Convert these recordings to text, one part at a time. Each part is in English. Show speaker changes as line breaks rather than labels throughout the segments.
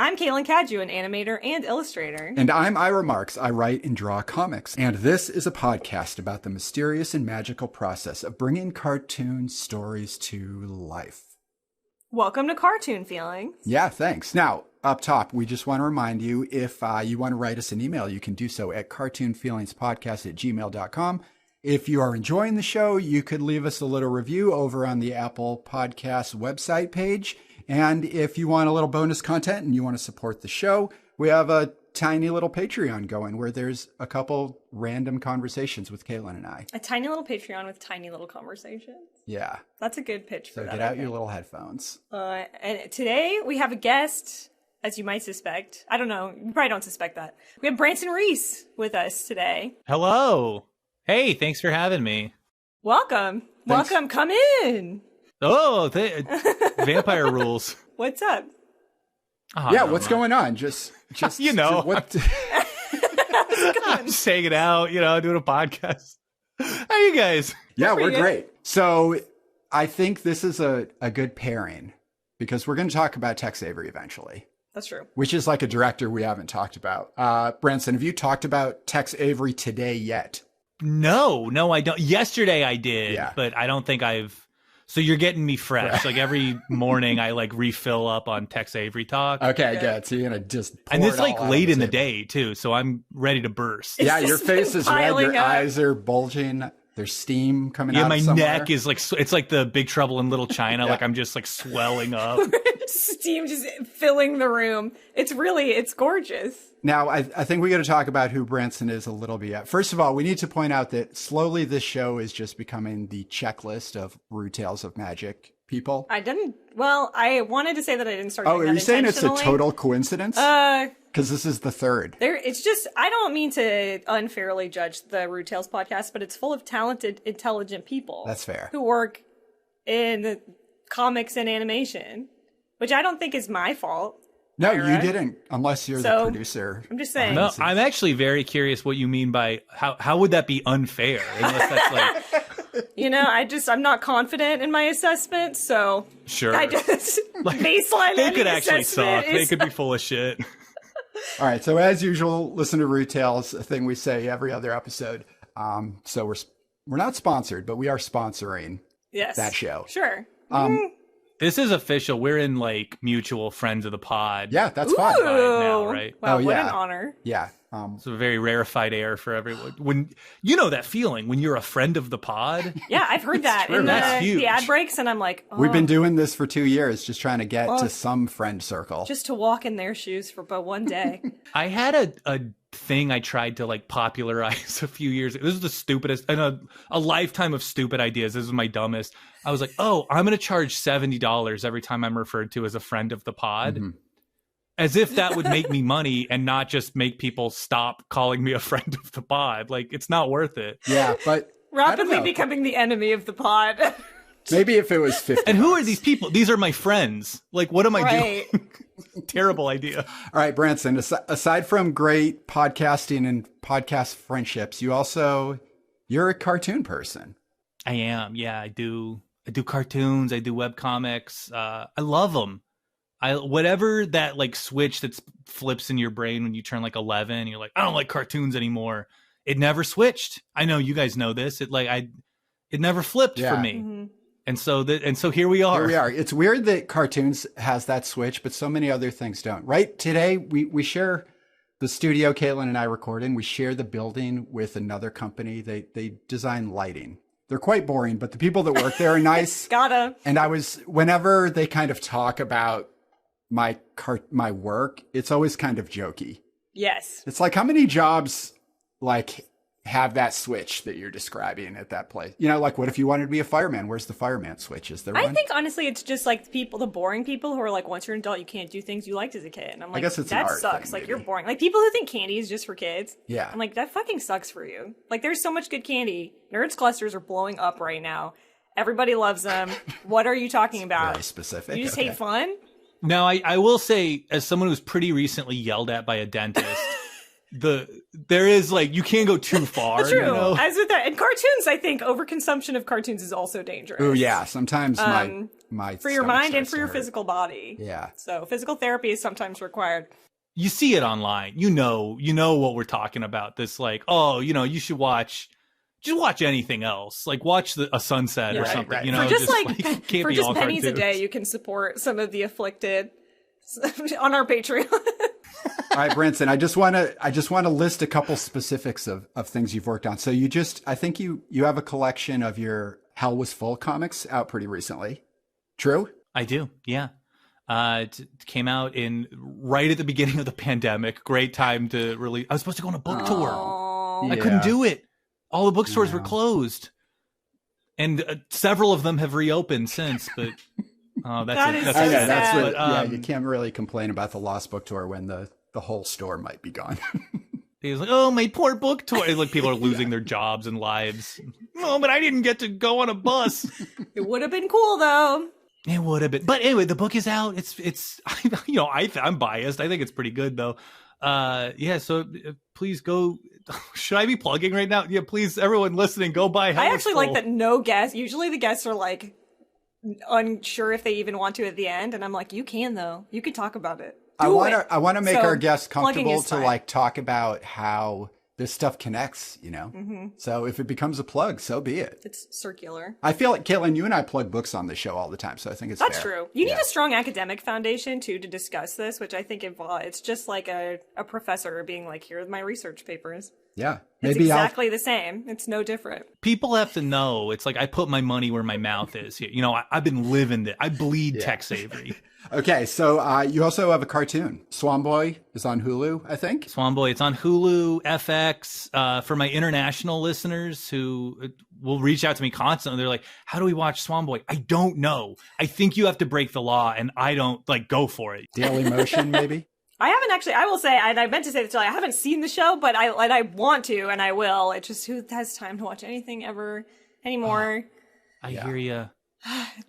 I'm Caitlin Cadieux, an animator and illustrator.
And I'm Ira Marcks. I write and draw comics. And this is a podcast about the mysterious and magical process of bringing cartoon stories to life.
Welcome to Cartoon Feelings.
Yeah, thanks. Now, up top, we just want to remind you, if you want to write us an email, you can do so at cartoonfeelingspodcast@gmail.com. If you are enjoying the show, you could leave us a little review over on the Apple Podcast website page. And if you want a little bonus content and you want to support the show, we have a tiny little Patreon going where there's a couple random conversations with Caitlin and I.
A tiny little Patreon with tiny little conversations.
Yeah.
That's a good pitch for
so
that.
So get out your little headphones.
And today we have a guest, as you might suspect. I don't know. You probably don't suspect that. We have Branson Reese with us today.
Hello. Hey, thanks for having me.
Welcome. Thanks. Welcome. Come in.
Oh, vampire rules.
What's up?
Oh,
yeah, what's going on? Just
you know,
what?
I'm just hanging out, doing a podcast. How are you guys?
Yeah, we're great. So I think this is a good pairing because we're going to talk about Tex Avery eventually.
That's true.
Which is like a director we haven't talked about. Branson, have you talked about Tex Avery today yet?
No, I don't. Yesterday I did, but I don't think I've. So you're getting me fresh. Like every morning I refill up on Tex Avery talk.
Okay, good. So you're going to just pour
and it's
it all
late in the
table.
day too. So I'm ready to burst.
Yeah, your face is red. Your
up.
eyes are bulging. There's steam coming out
my
somewhere.
neck is it's like the Big Trouble in Little China. Like I'm just swelling up.
Steam just filling the room. It's gorgeous.
Now, I think we got to talk about who Branson is a little bit. First of all, we need to point out that slowly this show is just becoming the checklist of Rude Tales of Magic people.
I wanted to say that I didn't start doing
are
that
you saying it's a
intentionally.
total coincidence? Because this is the third.
It's just, I don't mean to unfairly judge the Rude Tales podcast, but it's full of talented, intelligent people.
That's fair.
Who work in comics and animation, which I don't think is my fault.
No,
Ira.
you didn't, unless you're the producer.
I'm just saying.
No, I'm actually very curious what you mean by how would that be unfair? Unless that's
I'm not confident in my assessment, so
sure.
I just baseline.
They could actually suck. They could be full of shit.
All right, so as usual, listen to Rude Tales, a thing we say every other episode. So we're not sponsored, but we are sponsoring that show.
Sure.
This is official. We're in mutual friends of the pod.
Yeah, that's fun.
Now, right?
Wow, what an honor.
Yeah.
It's a very rarefied air for everyone. When you know that feeling when you're a friend of the pod.
Yeah, I've heard that in the ad breaks, and I'm like, oh.
We've been doing this for 2 years, just trying to get to some friend circle.
Just to walk in their shoes for but one day.
I had a thing I tried to popularize a few years ago. This is the stupidest, and a lifetime of stupid ideas. This is my dumbest. I was like, oh, I'm going to charge $70 every time I'm referred to as a friend of the pod. Mm-hmm. As if that would make me money and not just make people stop calling me a friend of the pod. It's not worth it.
Yeah, but
rapidly becoming the enemy of the pod.
Maybe if it was 50.
And who are these people? These are my friends. What am I doing? Terrible idea.
All right, Branson, aside from great podcasting and podcast friendships, you're a cartoon person.
I am. Yeah, I do cartoons. I do webcomics. I love them. Whatever that switch that flips in your brain when you turn 11, you're like, I don't like cartoons anymore. It never switched. I know you guys know this. It never flipped for me. Mm-hmm. And so here we are.
Here we are. It's weird that cartoons has that switch, but so many other things don't. Right? Today we share the studio Caitlin and I record in. We share the building with another company. They design lighting. They're quite boring, but the people that work there are nice.
Gotta.
And whenever they kind of talk about my work, it's always kind of jokey.
Yes.
It's how many jobs have that switch that you're describing at that place? What if you wanted to be a fireman? Where's the fireman switch? Is there one?
I think honestly it's just the boring people who are once you're an adult you can't do things you liked as a kid. And I'm like,
I guess it's
that
an art
sucks.
thing,
You're boring. People who think candy is just for kids.
Yeah.
I'm like, that fucking sucks for you. There's so much good candy. Nerds clusters are blowing up right now. Everybody loves them. What are you talking about?
Very specific.
You just hate fun?
Now, I will say, as someone who's pretty recently yelled at by a dentist, there is you can't go too far.
True. As with that, and cartoons, I think overconsumption of cartoons is also dangerous.
Oh yeah, sometimes
for your mind and
starts
for
to
your
hurt.
physical body.
Yeah.
So physical therapy is sometimes required.
You see it online. You know what we're talking about. This like, oh, you should just watch anything else. Like watch a sunset or
Right,
something.
right.
For
just
can't
for
be
just
all
pennies a
cartoons.
day, you can support some of the afflicted on our Patreon.
All right, Branson, I just want to list a couple specifics of things you've worked on. So I think you have a collection of your Hell Was Full comics out pretty recently. True?
I do. Yeah. It came out right at the beginning of the pandemic. Great time to release. I was supposed to go on a book tour.
Aw.
I couldn't do it. All the bookstores were closed, and several of them have reopened since. But
That is
that's
so
I know,
sad.
that's
sad.
what,
But,
you can't really complain about the Lost Book Tour when the whole store might be gone.
he was like, "Oh, my poor book tour!" Like people are losing their jobs and lives. Oh, but I didn't get to go on a bus.
It would have been cool though.
It would have been, but anyway, the book is out. It's I'm biased. I think it's pretty good though. Yeah. So please go. Should I be plugging right now? Yeah, please, everyone listening, go buy.
I actually like that no guests. Usually the guests are like unsure if they even want to at the end, and I'm like, you can though. You can talk about it.
I want to make
So,
our guests
plugging
comfortable
is
to
fine.
like talk about how this stuff connects, So if it becomes a plug, so be it.
It's circular.
I feel like, Caitlin, you and I plug books on the show all the time, so I think it's
That's
fair.
true. You need a strong academic foundation too to discuss this, which I think it's just like a professor being like, here are my research papers.
Yeah.
It's
Maybe
exactly the same. It's no different.
People have to know. It's like I put my money where my mouth is here. I've been living it. I bleed Tex Avery.
Okay, so you also have a cartoon. Swan Boy is on Hulu, I think.
Swan Boy. It's on Hulu, FX. For my international listeners who will reach out to me constantly, they're like, "How do we watch Swan Boy?" I don't know. I think you have to break the law, and I don't go for it.
Daily Motion, maybe.
I haven't actually. I will say, and I meant to say this. I haven't seen the show, but I want to, and I will. It's just who has time to watch anything ever anymore?
I hear you.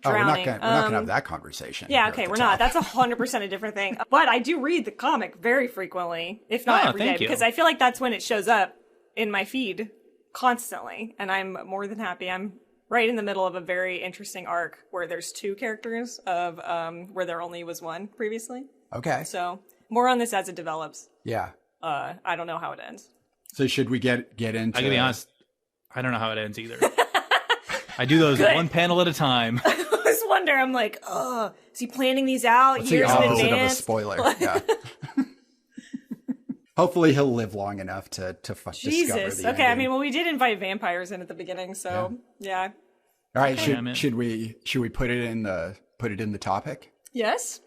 Drowning.
We're not gonna have that conversation.
Yeah,
here at
okay,
the
we're
top.
not. That's 100% a different thing. But I do read the comic very frequently, if not every day,
thank you.
because I feel like that's when it shows up in my feed constantly, and I'm more than happy. I'm right in the middle of a very interesting arc where there's two characters of where there only was one previously.
Okay.
So more on this as it develops.
Yeah.
I don't know how it ends.
So should we get into?
I gotta be honest. I don't know how it ends either. I do those
Good.
one panel at a time.
I was wondering. I'm like, oh, is he planning these out
What's the
years in
opposite of a
advance?
spoiler? Yeah. Hopefully he'll live long enough to discover
Jesus.
the
Okay. I
ending.
mean, well, we did invite vampires in at the beginning, so yeah.
All right.
I'm in.
Should we put it in the topic?
Yes.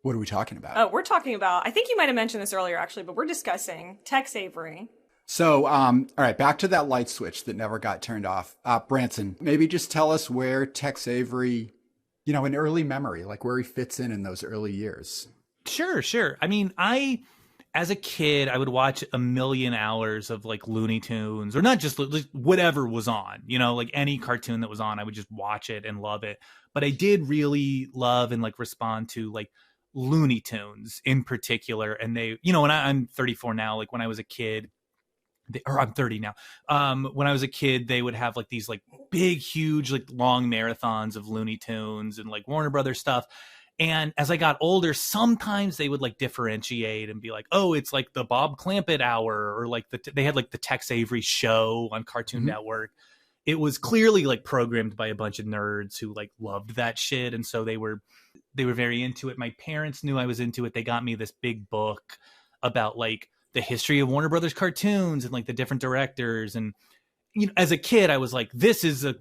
What are we talking about?
Oh, we're talking about. I think you might have mentioned this earlier, actually, but we're discussing Tex Avery.
So, all right, back to that light switch that never got turned off. Branson, maybe just tell us where Tex Avery, an early memory, like where he fits in those early years.
Sure. I mean, as a kid, I would watch a million hours of like Looney Tunes, or not just whatever was on, like any cartoon that was on, I would just watch it and love it. But I did really love and like respond to like Looney Tunes in particular. And they, when I'm 34 now, like when I was a kid, or I'm 30 now. When I was a kid, they would have like these like big, huge, like long marathons of Looney Tunes and like Warner Brothers stuff. And as I got older, sometimes they would like differentiate and be like, oh, it's like the Bob Clampett hour, or like they had like the Tex Avery show on Cartoon Network. It was clearly like programmed by a bunch of nerds who like loved that shit. And so they were very into it. My parents knew I was into it. They got me this big book about like the history of Warner Brothers cartoons and like the different directors. And, as a kid, I was like, this is a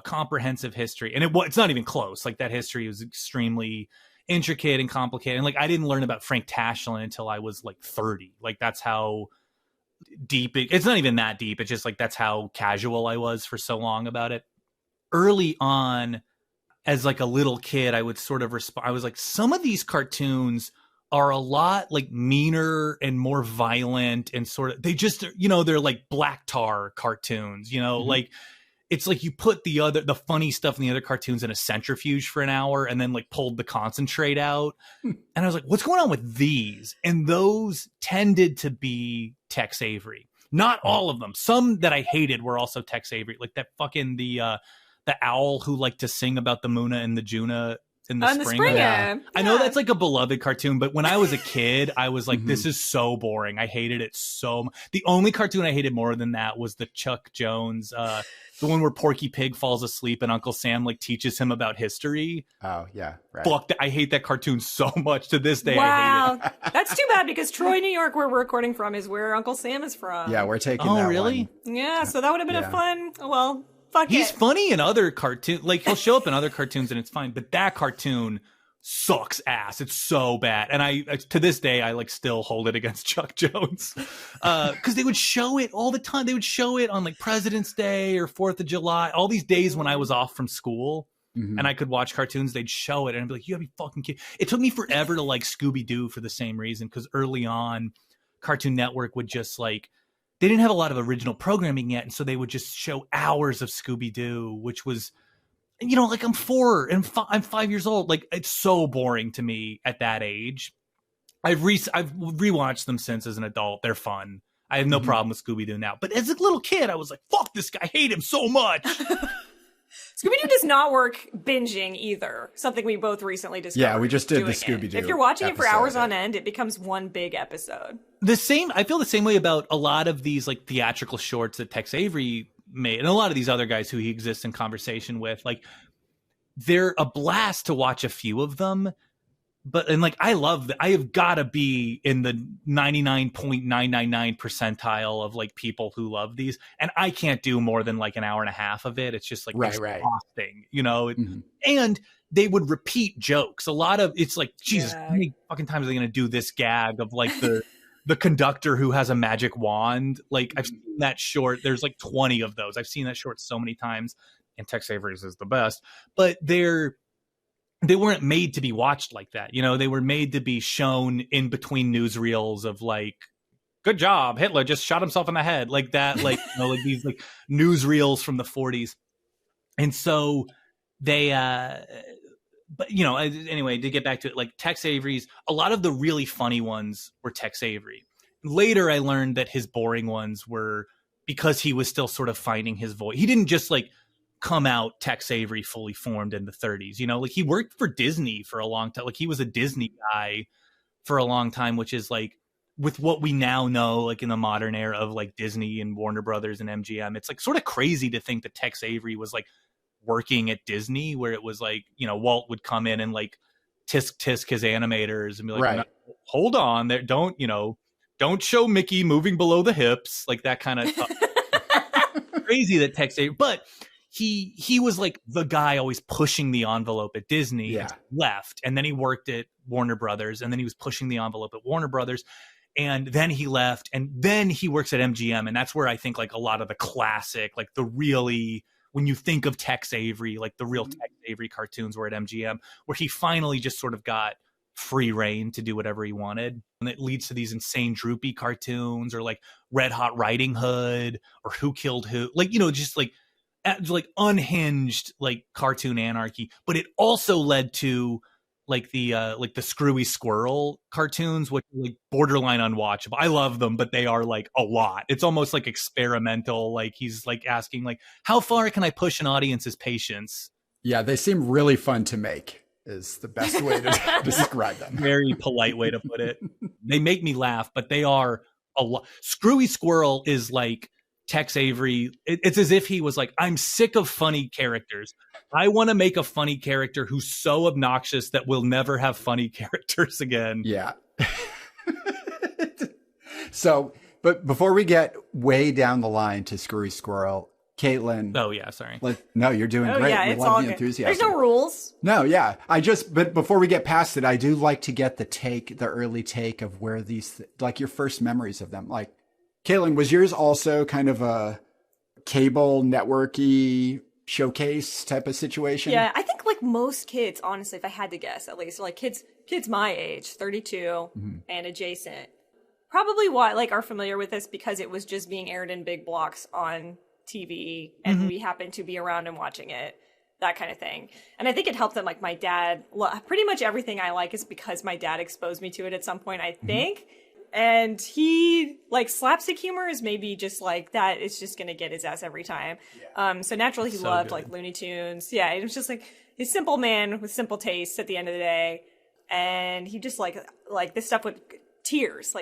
comprehensive history. And it's not even close. Like that history was extremely intricate and complicated. And like, I didn't learn about Frank Tashlin until I was like 30. Like that's how deep it's not even that deep. It's just like, that's how casual I was for so long about it. Early on, as like a little kid, I would sort of respond. I was like, some of these cartoons are a lot like meaner and more violent, and sort of, they just, they're like black tar cartoons, like it's like you put the funny stuff in the other cartoons in a centrifuge for an hour and then like pulled the concentrate out. And I was like, what's going on with these? And those tended to be Tex Avery. Not all of them. Some that I hated were also Tex Avery, like that the owl who liked to sing about the Muna and the Juna in the
the
spring.
Yeah.
I know that's like a beloved cartoon, but when I was a kid, I was like,
Mhm.
this is so boring. I hated it so much. The only cartoon I hated more than that was the Chuck Jones, the one where Porky Pig falls asleep and Uncle Sam like teaches him about history.
Oh, yeah. Right.
Fuck that. I hate that cartoon so much. To this day, I hate it.
Wow. That's too bad because Troy, New York, where we're recording from, is where Uncle Sam is from.
Yeah, we're taking
Oh,
that
really?
one.
Yeah, so that would have been
Yeah.
a fun, well, fuck
He's
it.
funny in other cartoons. Like, he'll show up in other cartoons and it's fine. But that cartoon sucks ass. It's so bad. And I to this day, I like still hold it against Chuck Jones. Because they would show it all the time. They would show it on like President's Day or 4th of July. All these days when I was off from school
Mhm.
and I could watch cartoons, they'd show it. And I'd be like, you gotta be fucking kidding. It took me forever to like Scooby-Doo for the same reason. Because early on, Cartoon Network would just like, they didn't have a lot of original programming yet. And so they would just show hours of Scooby-Doo, which was, you know, like I'm 4 and I'm 5 years old. Like, it's so boring to me at that age. I've rewatched them since as an adult. They're fun. I have no
Mhm.
problem with Scooby-Doo now. But as a little kid, I was like, fuck this guy. I hate him so much.
Scooby-Doo does not work binging either. Something we both recently discovered.
Yeah, we just did the
doing it.
Scooby-Doo
If you're watching it for
episode,
hours
yeah.
on end, it becomes one big episode.
I feel the same way about a lot of these like theatrical shorts that Tex Avery made and a lot of these other guys who he exists in conversation with. Like, they're a blast to watch a few of them. And like, I love that. I have got to be in the 99.999 percentile of like people who love these. And I can't do more than like an hour and a half of it. It's just like
Right.
exhausting, you know?
Mhm.
And they would repeat jokes. A lot of it's like, Jesus,
Yeah.
how many fucking times are they going to do this gag of like the conductor who has a magic wand? Like, I've seen that short. There's like 20 of those. I've seen that short so many times. And Tex Avery's is the best. But they weren't made to be watched like that. You know, they were made to be shown in between newsreels of like, good job, Hitler just shot himself in the head. Like that, like, you know, like these like newsreels from the 40s. And so they, but you know, anyway, to get back to it, like Tex Avery's, a lot of the really funny ones were Tex Avery. Later, I learned that his boring ones were because he was still sort of finding his voice. He didn't just like come out Tex Avery fully formed in the 30s, you know, like he worked for Disney for a long time. Like he was a Disney guy for a long time, which is like with what we now know, like in the modern era of like Disney and Warner Brothers and MGM, it's like sort of crazy to think that Tex Avery was like working at Disney, where it was like, you know, Walt would come in and like tisk his animators and be like,
Right.
no, hold on there. Don't show Mickey moving below the hips, like that kind of stuff. Crazy that Tex Avery, but he was like the guy always pushing the envelope at Disney.
Yeah.
Left, and then he worked at Warner Brothers, and then he was pushing the envelope at Warner Brothers, and then he left, and then he works at MGM, and that's where I think like a lot of the classic, like the really, when you think of Tex Avery, like the real Tex Avery cartoons were at MGM, where he finally just sort of got free reign to do whatever he wanted. And it leads to these insane droopy cartoons, or like Red Hot Riding Hood, or Who Killed Who, like, you know, just like unhinged like cartoon anarchy. But it also led to like the Screwy Squirrel cartoons, which are like borderline unwatchable. I love them, but they are like a lot. It's almost like experimental. Like he's like asking like, how far can I push an audience's patience?
Yeah, they seem really fun to make is the best way to describe them.
Very polite way to put it. They make me laugh, but they are a lot. Screwy Squirrel is like Tex Avery. It's as if he was like, I'm sick of funny characters. I want to make a funny character who's so obnoxious that we'll never have funny characters again.
Yeah. So, but before we get way down the line to Screwy Squirrel, Caitlin.
Oh yeah, sorry.
No, you're doing great.
Yeah,
We
it's
love
all
the
good.
enthusiasm.
There's no rules.
No, yeah. But before we get past it, I do like to get the early take of where these, like your first memories of them. Like, Caitlin, was yours also kind of a cable networky showcase type of situation?
Yeah, I think like most kids, honestly, if I had to guess, at least like kids my age, 32 and adjacent, probably are familiar with this because it was just being aired in big blocks on TV, and we happened to be around and watching it, that kind of thing. And I think it helped that like my dad, pretty much everything I like is because my dad exposed me to it at some point, I think. And he, like, slapstick humor is maybe just like that. It's just going to get his ass every time. So naturally he loved like Looney Tunes. Yeah. It was just like he's simple man with simple tastes at the end of the day. And he just like this stuff with tears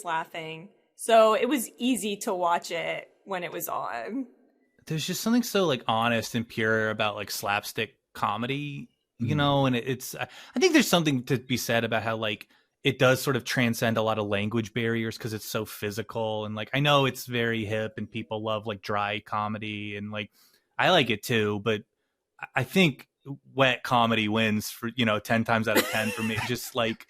laughing. So it was easy to watch it when it was on.
There's just something so like honest and pure about like slapstick comedy, you know, and it's, I think there's something to be said about how like it does sort of transcend a lot of language barriers because it's so physical. And like, I know it's very hip and people love like dry comedy and like, I like it too, but I think wet comedy wins for, 10 times out of 10 for me. Just like,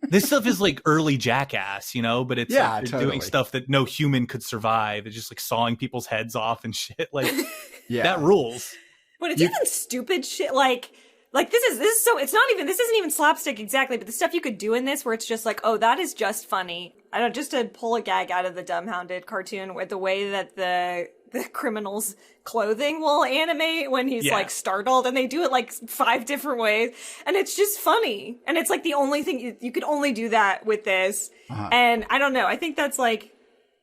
this stuff is like early Jackass, but it's like they're doing stuff that no human could survive. It's just like sawing people's heads off and shit. Like that rules.
But it's even stupid shit. Like this is so, this isn't even slapstick exactly, but the stuff you could do in this where it's just like, oh, that is just funny. I don't, just to pull a gag out of the Dumbhounded cartoon with the way that the criminal's clothing will animate when he's like startled, and they do it like 5 different ways, and it's just funny. And it's like the only thing you could only do that with this. And I don't know, I think that's like,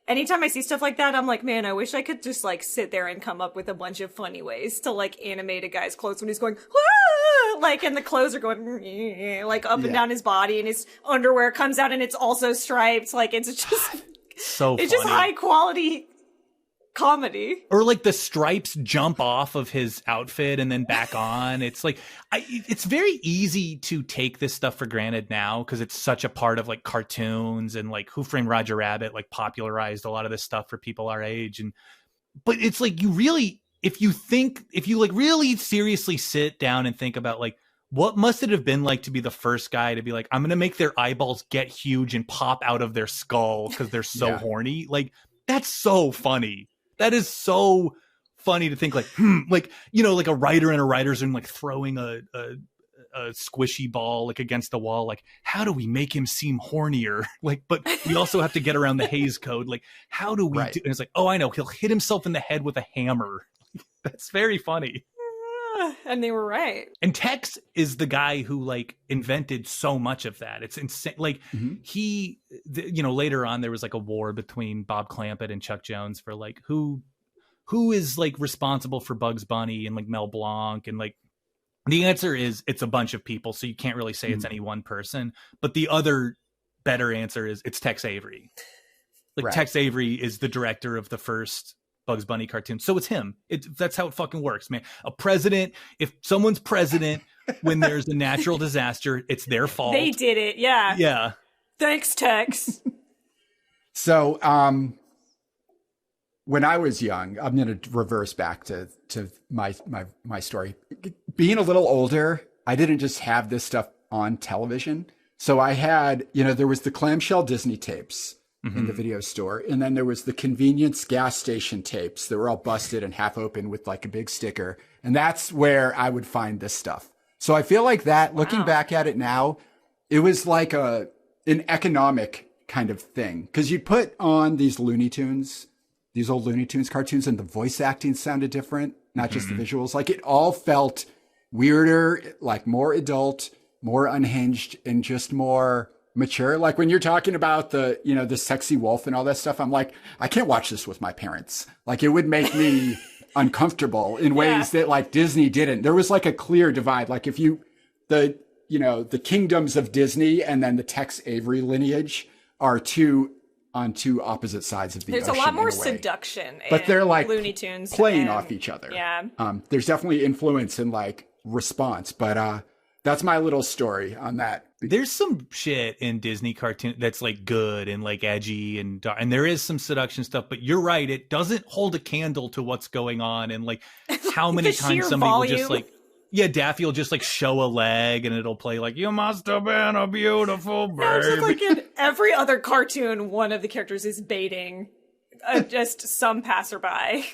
anytime I see stuff like that, I'm like, man, I wish I could just like sit there and come up with a bunch of funny ways to like animate a guy's clothes when he's going, ah! Like, and the clothes are going like up and down his body, and his underwear comes out and it's also striped. Like, it's just
so
it's
funny.
just high quality comedy.
Or like the stripes jump off of his outfit and then back on. It's like, it's very easy to take this stuff for granted now because it's such a part of like cartoons, and like Who Framed Roger Rabbit like popularized a lot of this stuff for people our age. But it's like, if you like really seriously sit down and think about like, what must it have been like to be the first guy to be like, I'm going to make their eyeballs get huge and pop out of their skull because they're so horny. Like, that's so funny. That is so funny to think like, like a writer in a writer's room, like throwing a squishy ball like against the wall. Like, how do we make him seem hornier? Like, but we also have to get around the Hays Code. Like, how do we do? And it's like, oh, I know. He'll hit himself in the head with a hammer. That's very funny.
And they were right.
And Tex is the guy who like invented so much of that. It's insane. Like he, later on there was like a war between Bob Clampett and Chuck Jones for like who is like responsible for Bugs Bunny and like Mel Blanc, and like the answer is it's a bunch of people, so you can't really say it's any one person. But the other better answer is it's Tex Avery. Like Tex Avery is the director of the first Bugs Bunny cartoon. So it's him. That's how it fucking works, man. A president, if someone's president when there's a natural disaster, it's their fault.
They did it. Yeah.
Yeah.
Thanks, Tex.
So, when I was young, I'm going to reverse back to my story. Being a little older, I didn't just have this stuff on television. So I had, there was the clamshell Disney tapes in the video store. And then there was the convenience gas station tapes that were all busted and half open with like a big sticker. And that's where I would find this stuff. So I feel like that, looking back at it now, it was like an economic kind of thing. Because you'd put on these Looney Tunes, these old Looney Tunes cartoons, and the voice acting sounded different, not just the visuals. Like, it all felt weirder, like more adult, more unhinged, and just more mature. Like when you're talking about the sexy wolf and all that stuff, I'm like, I can't watch this with my parents. Like, it would make me uncomfortable in ways that like Disney didn't. There was like a clear divide. Like if the kingdoms of Disney and then the Tex Avery lineage are on two opposite sides of the ocean.
There's a lot more seduction,
but they're like
Looney Tunes
playing off each other.
Yeah.
There's definitely influence and like response, but that's my little story on that.
There's some shit in Disney cartoon that's like good and like edgy and there is some seduction stuff, but you're right. It doesn't hold a candle to what's going on. And like how many times somebody will just like, Daffy will just like show a leg and it'll play like, you must have been a beautiful baby.
No, it's just like in every other cartoon, one of the characters is baiting just some passerby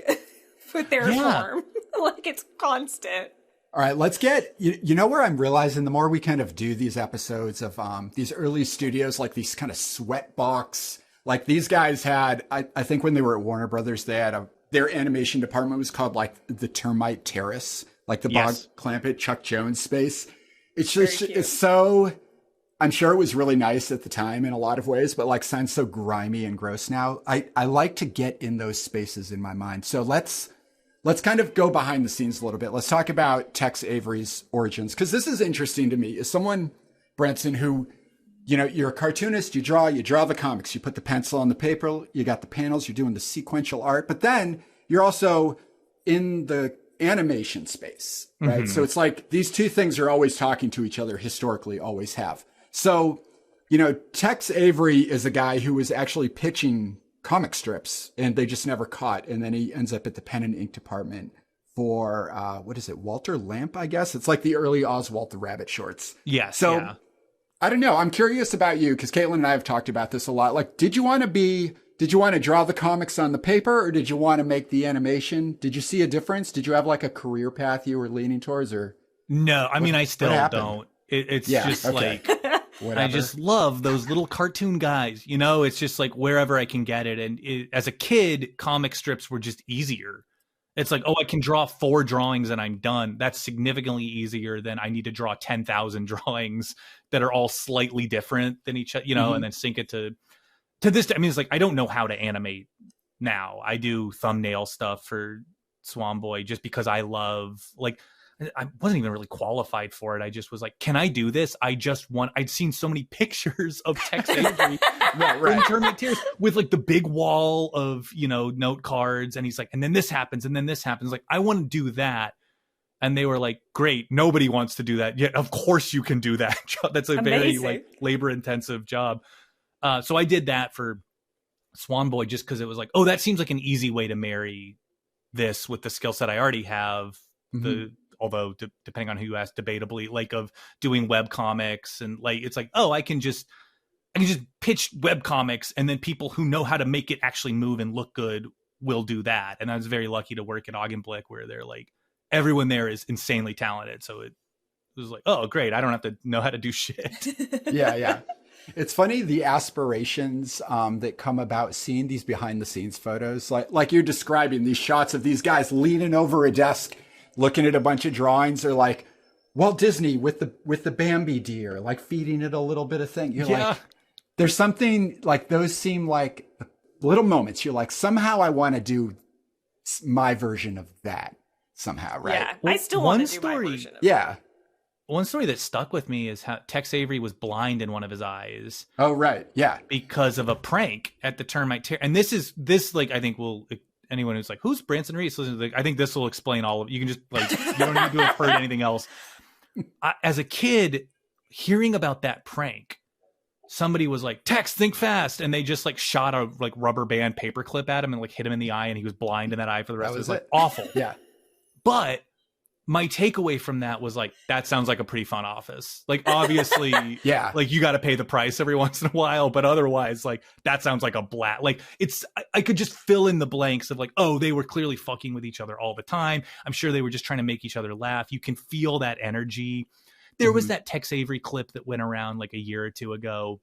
with their form. Like, it's constant.
All right, let's get, where I'm realizing the more we kind of do these episodes of these early studios, like these kind of sweat box, like these guys had, I think when they were at Warner Brothers, they had their animation department was called like the Termite Terrace, like the Bob Clampett, Chuck Jones space. It's just, it's so I'm sure it was really nice at the time in a lot of ways, but like sounds so grimy and gross now. I like to get in those spaces in my mind. So let's kind of go behind the scenes a little bit. Let's talk about Tex Avery's origins, because this is interesting to me. As someone, Branson, who, you know, you're a cartoonist, you draw the comics, you put the pencil on the paper, you got the panels, you're doing the sequential art, but then you're also in the animation space, right?
Mm-hmm.
So it's like these two things are always talking to each other, historically, always have. So, you know, Tex Avery is a guy who was actually pitching comic strips and they just never caught. And then he ends up at the pen and ink department for, what is it? Walter Lamp, I guess. It's like the early Oswald the Rabbit shorts.
Yes.
So
yeah.
I don't know. I'm curious about you because Caitlin and I have talked about this a lot. Like, did you want to draw the comics on the paper or did you want to make the animation? Did you see a difference? Did you have like a career path you were leaning towards or?
No, I mean, I still don't. It's just
okay.
like, I just love those little cartoon guys, you know, it's just like wherever I can get it. And as a kid, comic strips were just easier. It's like, oh, I can draw 4 drawings and I'm done. That's significantly easier than I need to draw 10,000 drawings that are all slightly different than each other, you know, and then sync it to this. I mean, it's like, I don't know how to animate now. I do thumbnail stuff for Swan Boy just because I love, like, I wasn't even really qualified for it. I just was like, can I do this? I'd seen so many pictures of Tex Avery in Tournament Tears with like the big wall of, you know, note cards. And he's like, and then this happens. And then this happens. Like, I want to do that. And they were like, great. Nobody wants to do that. Yeah, of course you can do that. That's a very like labor intensive job. So I did that for Swan Boy just because it was like, oh, that seems like an easy way to marry this with the skill set I already have. Although depending on who you ask, debatably, like of doing web comics and like, it's like, oh, I can just pitch web comics and then people who know how to make it actually move and look good will do that. And I was very lucky to work at Augenblick where they're like, everyone there is insanely talented. So it was like, oh, great. I don't have to know how to do shit.
Yeah. It's funny, the aspirations that come about seeing these behind the scenes photos, like you're describing these shots of these guys leaning over a desk, looking at a bunch of drawings, or like Walt Disney with the Bambi deer, like feeding it a little bit of thing. You're like, there's something like those seem like little moments. You're like, somehow I want to do my version of that somehow, right?
Yeah, I still want to do my version of that.
One story that stuck with me is how Tex Avery was blind in one of his eyes.
Oh, right. Yeah.
Because of a prank at the Termite Tear. And this like, I think will, anyone who's like, who's Branson Reese? I think this will explain all of it. You can just like, you don't need to have heard anything else. As a kid, hearing about that prank, somebody was like, Tex, think fast. And they just like shot a like rubber band paperclip at him and like hit him in the eye. And he was blind in that eye for the rest of his life. Awful.
Yeah.
But my takeaway from that was like, that sounds like a pretty fun office. Like, obviously,
yeah,
like you got to pay the price every once in a while, but otherwise, like, that sounds like a blast. Like, I could just fill in the blanks of like, oh, they were clearly fucking with each other all the time. I'm sure they were just trying to make each other laugh. You can feel that energy. There was that Tex Avery clip that went around like a year or two ago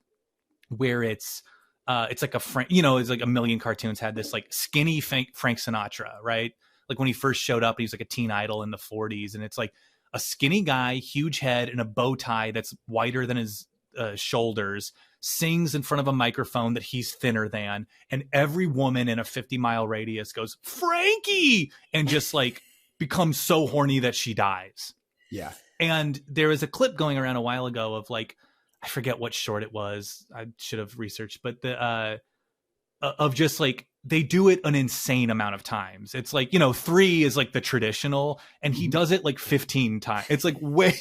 where it's like it's like a million cartoons had this like skinny Frank Sinatra, right? Like when he first showed up, he was like a teen idol in the 40s. And it's like a skinny guy, huge head, and a bow tie that's wider than his shoulders, sings in front of a microphone that he's thinner than. And every woman in a 50-mile radius goes, Frankie! And just like becomes so horny that she dies.
Yeah.
And there was a clip going around a while ago of like, I forget what short it was. I should have researched, but of just like, they do it an insane amount of times. It's like, 3 is like the traditional, and he does it like 15 times. It's like way,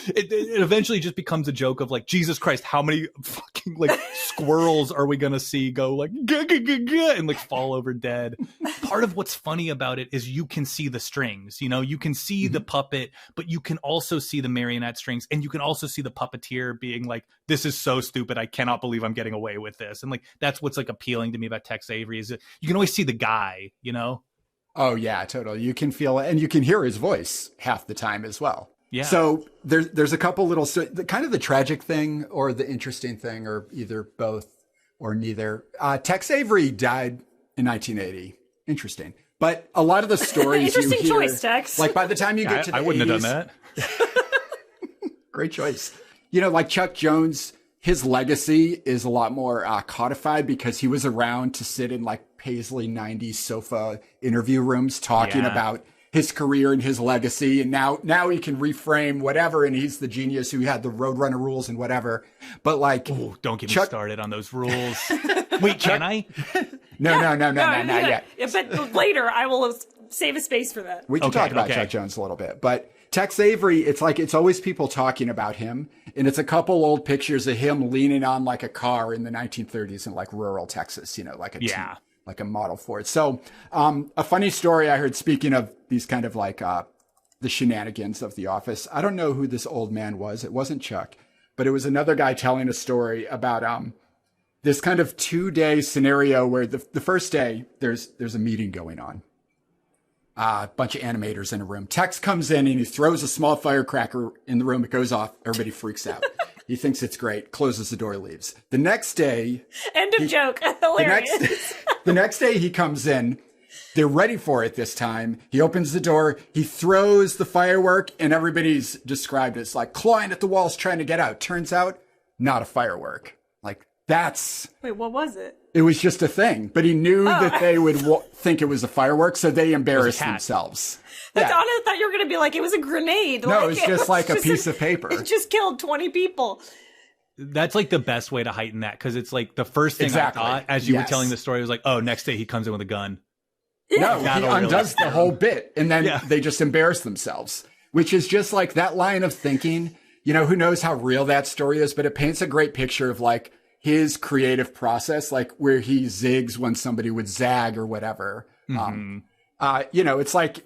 it eventually just becomes a joke of like, Jesus Christ, how many fucking like squirrels are we going to see go like, gah, gah, gah, gah, and like fall over dead. Part of what's funny about it is you can see the strings, you can see the puppet, but you can also see the marionette strings, and you can also see the puppeteer being like, this is so stupid. I cannot believe I'm getting away with this. And like, that's what's like appealing to me about Tex Avery is that you can always see the guy,
Oh yeah, totally. You can feel it, and you can hear his voice half the time as well.
Yeah.
So there's a couple little, kind of the tragic thing or the interesting thing, or either both or neither. Tex Avery died in 1980. Interesting. But a lot of the stories you hear,
choice, Tex.
like by the time you get to the
I wouldn't
80s,
have done that.
Great choice. like Chuck Jones, his legacy is a lot more codified because he was around to sit in like Paisley 90s sofa interview rooms talking about his career and his legacy. And now he can reframe whatever. And he's the genius who had the Roadrunner rules and whatever. But like,
ooh, don't get me started on those rules. Wait, can I?
No, not yet.
But later I will save a space for that.
We can talk about Chuck Jones a little bit, but Tex Avery, it's always people talking about him, and it's a couple old pictures of him leaning on like a car in the 1930s in like rural Texas, like like a Model Ford. So, a funny story I heard, speaking of these kind of like the shenanigans of The Office. I don't know who this old man was. It wasn't Chuck, but it was another guy telling a story about this kind of 2-day scenario where the first day there's a meeting going on. A bunch of animators in a room. Tex comes in and he throws a small firecracker in the room. It goes off. Everybody freaks out. He thinks it's great, closes the door, leaves. The next day...
End of joke. Hilarious.
The next day he comes in. They're ready for it this time. He opens the door. He throws the firework, and everybody's described as like clawing at the walls trying to get out. Turns out, not a firework. Like, that's...
Wait, what was it?
It was just a thing, but he knew that they would think it was a firework, so they embarrassed themselves.
I thought you were going to be like, it was a grenade.
No, it's just like a piece of paper.
It just killed 20 people.
That's like the best way to heighten that, because it's like the first thing I thought as you were telling the story was like, oh, next day he comes in with a gun.
No, he undoes the whole bit, and then they just embarrass themselves, which is just like that line of thinking. Who knows how real that story is, but it paints a great picture of like his creative process, like where he zigs when somebody would zag or whatever. It's like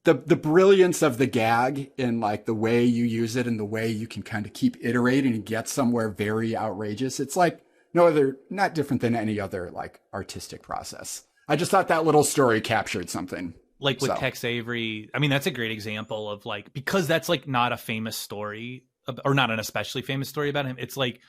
the brilliance of the gag in like the way you use it and the way you can kind of keep iterating and get somewhere very outrageous. It's like not different than any other like artistic process. I just thought that little story captured something.
Like with Tex Avery, I mean, that's a great example of like, because that's like not a famous story or not an especially famous story about him. It's like,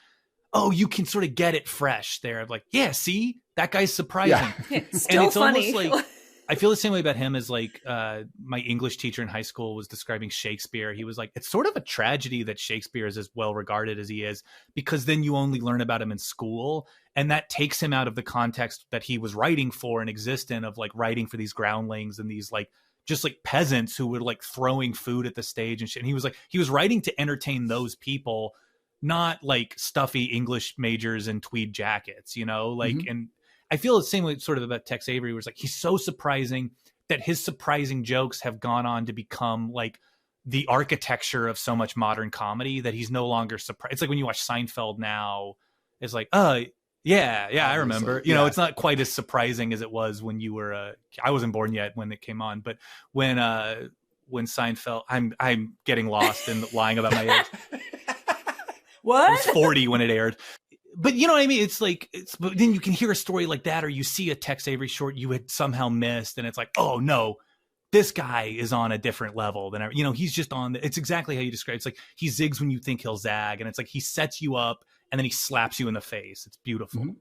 oh, you can sort of get it fresh there. Of like, yeah, see, that guy's surprising.
Yeah. Still
it's
funny.
Almost like, I feel the same way about him as like my English teacher in high school was describing Shakespeare. He was like, it's sort of a tragedy that Shakespeare is as well regarded as he is, because then you only learn about him in school. And that takes him out of the context that he was writing for and exist in, of like writing for these groundlings and these like just like peasants who were like throwing food at the stage and shit. And he was like, he was writing to entertain those people, not like stuffy English majors and tweed jackets, and I feel the same way sort of about Tex Avery, where it's like, he's so surprising that his surprising jokes have gone on to become like the architecture of so much modern comedy that he's no longer surprised. It's like when you watch Seinfeld now, it's like, yeah, I remember, it's not quite as surprising as it was when you were, I wasn't born yet when it came on, but when Seinfeld, I'm getting lost and lying about my age.
What?
I was 40 when it aired. But you know what I mean? It's like, but then you can hear a story like that, or you see a Tex Avery short you had somehow missed, and it's like, oh no, this guy is on a different level than, he's just on, it's exactly how you describe it. It's like, he zigs when you think he'll zag, and it's like, he sets you up, and then he slaps you in the face. It's beautiful.
Mm-hmm.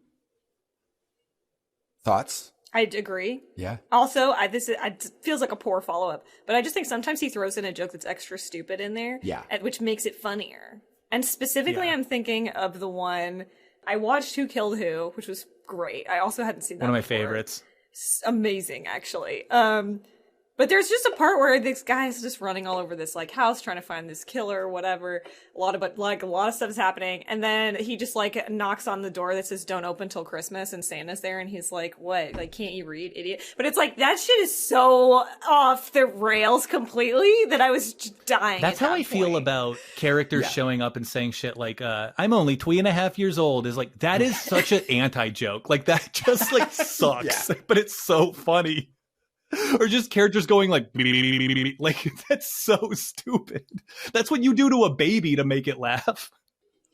Thoughts?
I agree.
Yeah.
Also, it feels like a poor follow-up, but I just think sometimes he throws in a joke that's extra stupid in there, which makes it funnier. And specifically, I'm thinking of the one I watched, Who Killed Who, which was great. I also hadn't seen that
One of my
before.
favorites.
Amazing, actually. But there's just a part where this guy's just running all over this like house trying to find this killer or whatever. A lot of stuff is happening, and then he just like knocks on the door that says "Don't open till Christmas," and Santa's there, and he's like, "What? Like, can't you read, idiot?" But it's like that shit is so off the rails completely that I was just dying.
That's how I feel about characters showing up and saying shit like, "I'm only 2.5 years old." Is like, that is such an anti-joke. Like, that just like sucks, but it's so funny. Or just characters going like, like, that's so stupid. That's what you do to a baby to make it laugh.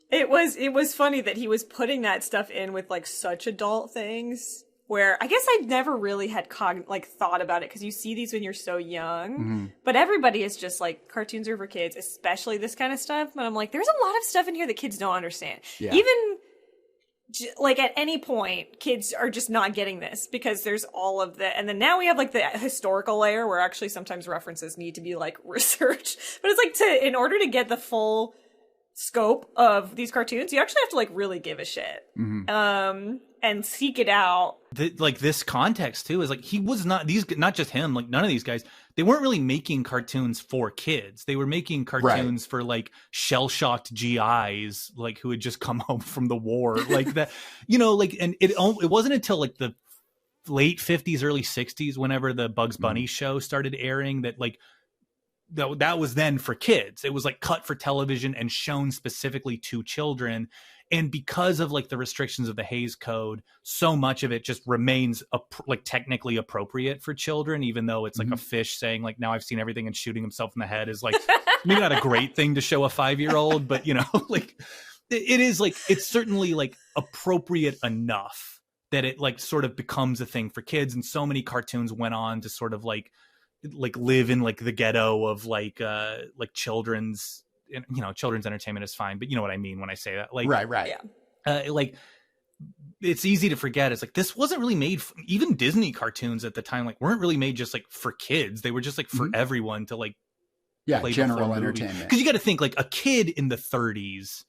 It was funny that he was putting that stuff in with like such adult things, where I guess I never really had thought about it, because you see these when you're so young, but everybody is just like, cartoons are for kids, especially this kind of stuff. But I'm like, there's a lot of stuff in here that kids don't understand. Yeah. Even like at any point, kids are just not getting this, because there's all of the, and then now we have like the historical layer where actually sometimes references need to be like researched. But it's like, in order to get the full scope of these cartoons, you actually have to like really give a shit and seek it out.
Like this context too is like he was not not just him, like none of these guys, they weren't really making cartoons for kids. They were making cartoons for like shell-shocked GIs like who had just come home from the war, like that, you know, like, and it wasn't until like the late 50s, early 60s, whenever the Bugs Bunny show started airing, that like that was then for kids. It was like cut for television and shown specifically to children. And because of like the restrictions of the Hays Code, so much of it just remains like technically appropriate for children, even though it's like a fish saying like, now I've seen everything, and shooting himself in the head is like maybe not a great thing to show a 5-year-old, but you know, like it is like, it's certainly like appropriate enough that it like sort of becomes a thing for kids. And so many cartoons went on to sort of like live in like the ghetto of like children's, you know, children's entertainment is fine, but you know what I mean when I say that, like,
right.
Yeah.
Like it's easy to forget. It's like, this wasn't really made even Disney cartoons at the time, like weren't really made just like for kids. They were just like for everyone to like, play
general entertainment.
Because you got to think like a kid in the 30s,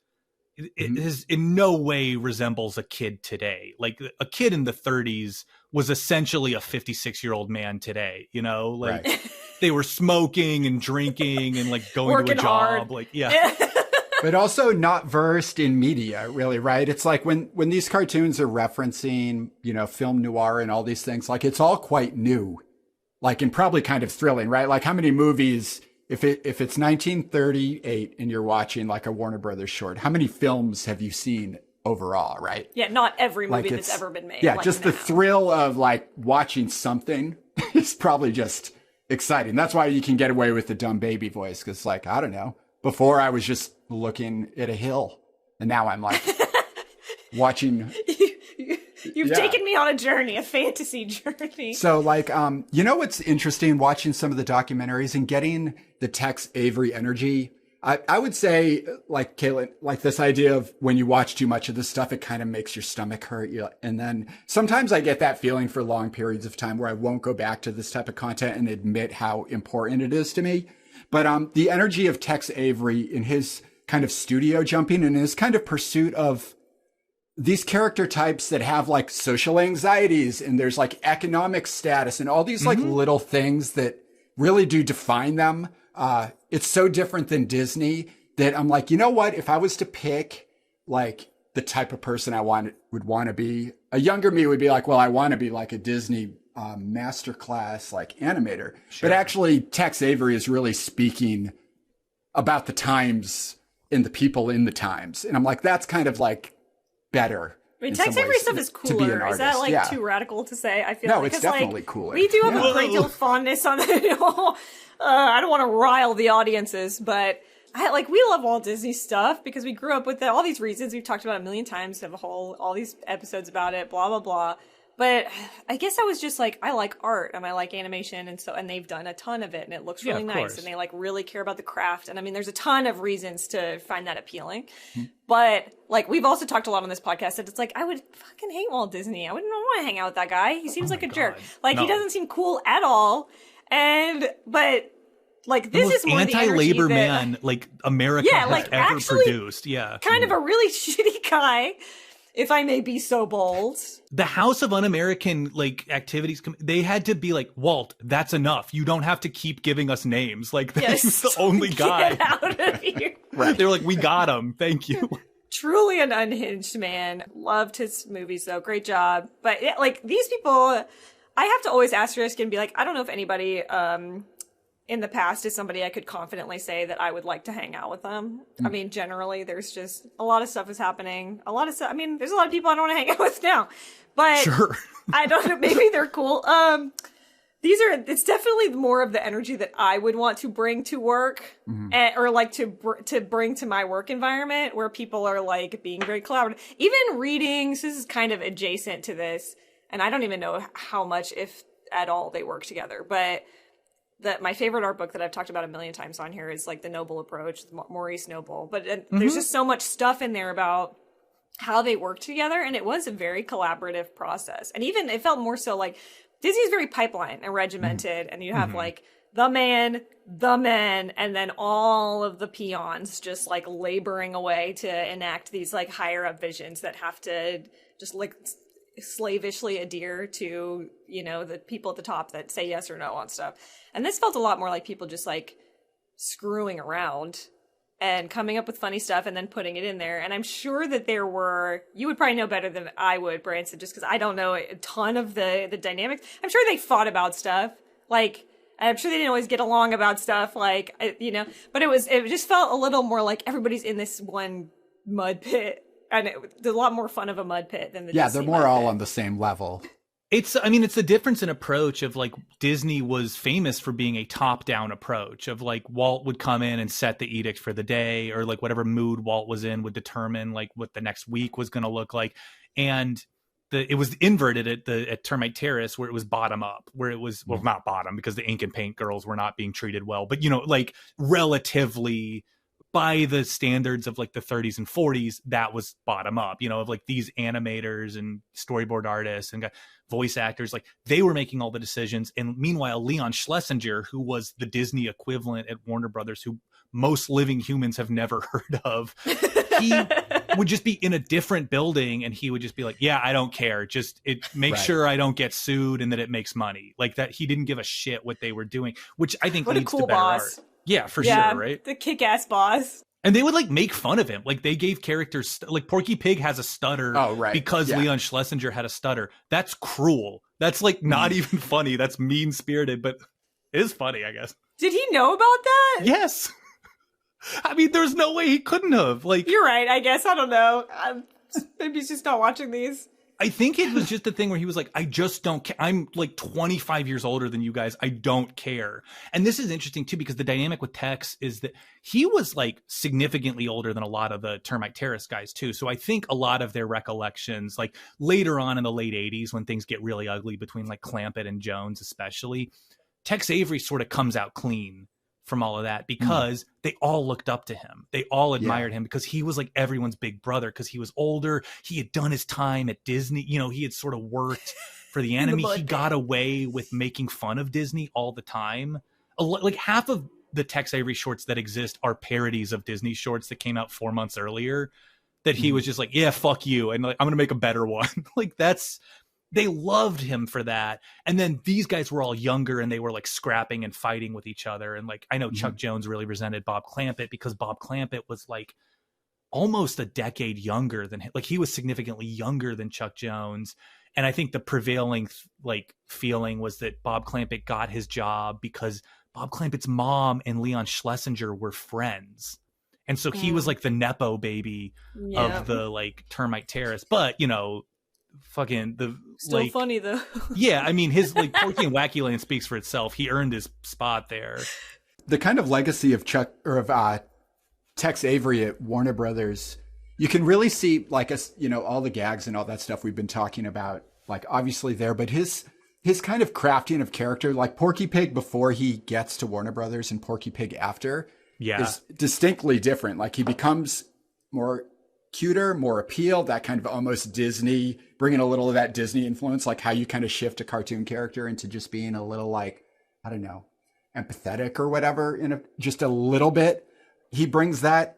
it is in no way resembles a kid today. Like a kid in the 30s was essentially a 56-year-old man today, you know, like they were smoking and drinking and like going
Working
to a job,
hard.
like, yeah.
But also not versed in media, really, right? It's like when these cartoons are referencing, you know, film noir and all these things, like it's all quite new, like, and probably kind of thrilling, right? Like how many movies, if it's 1938 and you're watching like a Warner Brothers short, how many films have you seen overall, right?
Yeah, not every movie
Like
that's ever been made.
Yeah,
like
just
now.
the thrill of like watching something is probably just exciting. That's why you can get away with the dumb baby voice, because like, I don't know, before I was just looking at a hill, and now I'm like watching.
You've taken me on a journey, a fantasy journey.
So like, you know what's interesting, watching some of the documentaries and getting the Tex Avery energy. I would say, like Caitlin, like this idea of when you watch too much of this stuff, it kind of makes your stomach hurt. And then sometimes I get that feeling for long periods of time where I won't go back to this type of content and admit how important it is to me. But the energy of Tex Avery in his kind of studio jumping and his kind of pursuit of these character types that have like social anxieties, and there's like economic status and all these like little things that really do define them. It's so different than Disney that I'm like, you know what? If I was to pick like the type of person I would want to be, a younger me would be like, well, I want to be like a Disney masterclass like animator. Sure. But actually Tex Avery is really speaking about the times and the people in the times. And I'm like, that's kind of like better.
I mean, Tex Avery stuff is cooler. Is that like too radical to say? I feel like
it's definitely cooler.
We do have a great deal of fondness on it. I don't want to rile the audiences, but we love Walt Disney stuff because we grew up with all these reasons we've talked about a million times. Have all these episodes about it, blah blah blah. But I guess I was just like, I like art and I like animation, and they've done a ton of it, and it looks really nice, and they like really care about the craft. And I mean, there's a ton of reasons to find that appealing. But like, we've also talked a lot on this podcast that it's like, I would fucking hate Walt Disney. I wouldn't want to hang out with that guy. He seems like a jerk. Like, he doesn't seem cool at all. But like, this is more
anti-labor man like America has ever produced. Yeah,
kind of a really shitty guy, if I may be so bold.
The House of Un-American like activities, they had to be like, Walt, that's enough. You don't have to keep giving us names. Like, he's the only guy.
Get out of here.
Right. They were like, we got him. Thank you.
Truly an unhinged man. Loved his movies though. Great job. But like, these people, I have to always asterisk and be like, I don't know if anybody in the past is somebody I could confidently say that I would like to hang out with them. I mean, generally, there's just a lot of stuff is happening. A lot of stuff. I mean, there's a lot of people I don't want to hang out with now. But
sure. I
don't know. Maybe they're cool. It's definitely more of the energy that I would want to bring to work, or like to bring to my work environment, where people are like being very collaborative. Even readings, this is kind of adjacent to this, and I don't even know how much, if at all, they work together. But my favorite art book that I've talked about a million times on here is like The Noble Approach, Maurice Noble. But there's just so much stuff in there about how they work together, and it was a very collaborative process. And even it felt more so like Disney's very pipeline and regimented, and you have like the man, the men, and then all of the peons just like laboring away to enact these like higher up visions that have to just like slavishly adhere to, you know, the people at the top that say yes or no on stuff. And this felt a lot more like people just like screwing around and coming up with funny stuff and then putting it in there. And I'm sure that there were, you would probably know better than I would, Branson, just because I don't know a ton of the dynamics. I'm sure they fought about stuff. Like, I'm sure they didn't always get along about stuff, like, you know, but it just felt a little more like everybody's in this one mud pit. And there's a lot more fun of a mud pit than the
Yeah,
Disney
they're more
mud
all
pit.
on the same level.
It's the difference in approach of like Disney was famous for being a top-down approach of like Walt would come in and set the edict for the day, or like whatever mood Walt was in would determine like what the next week was going to look like. And it was inverted at Termite Terrace, where it was bottom up, where it was, well, not bottom because the ink and paint girls were not being treated well, but, you know, like relatively by the standards of like the 30s and 40s, that was bottom up, you know, of like these animators and storyboard artists and voice actors, like they were making all the decisions. And meanwhile, Leon Schlesinger, who was the Disney equivalent at Warner Brothers, who most living humans have never heard of, he would just be in a different building and he would just be like, yeah, I don't care. Just make
Right.
sure I don't get sued and that it makes money. Like that. He didn't give a shit what they were doing, which I think
What a
leads
cool
to better
boss.
art. Yeah, for
Yeah,
sure. Right.
the kick-ass boss.
And they would like make fun of him. Like they gave characters like Porky Pig has a stutter because
Yeah.
Leon Schlesinger had a stutter. That's cruel. That's like not even funny. That's mean spirited, but it is funny, I guess.
Did he know about that?
Yes. I mean, there's no way he couldn't have. Like,
You're right, I guess. I don't know. Maybe he's just not watching these.
I think it was just the thing where he was like, I just don't care. I'm like 25 years older than you guys. I don't care. And this is interesting too, because the dynamic with Tex is that he was like significantly older than a lot of the Termite Terrace guys too. So I think a lot of their recollections, like later on in the late 80s, when things get really ugly between like Clampett and Jones, especially, Tex Avery sort of comes out clean from all of that because they all looked up to him. They all admired him because he was like everyone's big brother, because he was older. He had done his time at Disney. You know, he had sort of worked for the enemy. He got away with making fun of Disney all the time. Like half of the Tex Avery shorts that exist are parodies of Disney shorts that came out 4 months earlier that he was just like, yeah, fuck you. And like, I'm going to make a better one. Like they loved him for that. And then these guys were all younger and they were like scrapping and fighting with each other. And like, I know Chuck Jones really resented Bob Clampett because Bob Clampett was like almost a decade younger than him. Like he was significantly younger than Chuck Jones. And I think the prevailing like feeling was that Bob Clampett got his job because Bob Clampett's mom and Leon Schlesinger were friends. And so he was like the Nepo baby of the like Termite Terrace. But, you know, fucking the
Still
like,
funny though.
yeah, I mean his like Porky and Wacky Land speaks for itself. He earned his spot there.
The kind of legacy of Tex Avery at Warner Brothers, you can really see like you know, all the gags and all that stuff we've been talking about, like obviously there, but his kind of crafting of character, like Porky Pig before he gets to Warner Brothers and Porky Pig after, is distinctly different. Like he becomes more cuter, more appeal, that kind of almost Disney, bringing a little of that Disney influence, like how you kind of shift a cartoon character into just being a little like, I don't know, empathetic or whatever, just a little bit. He brings that.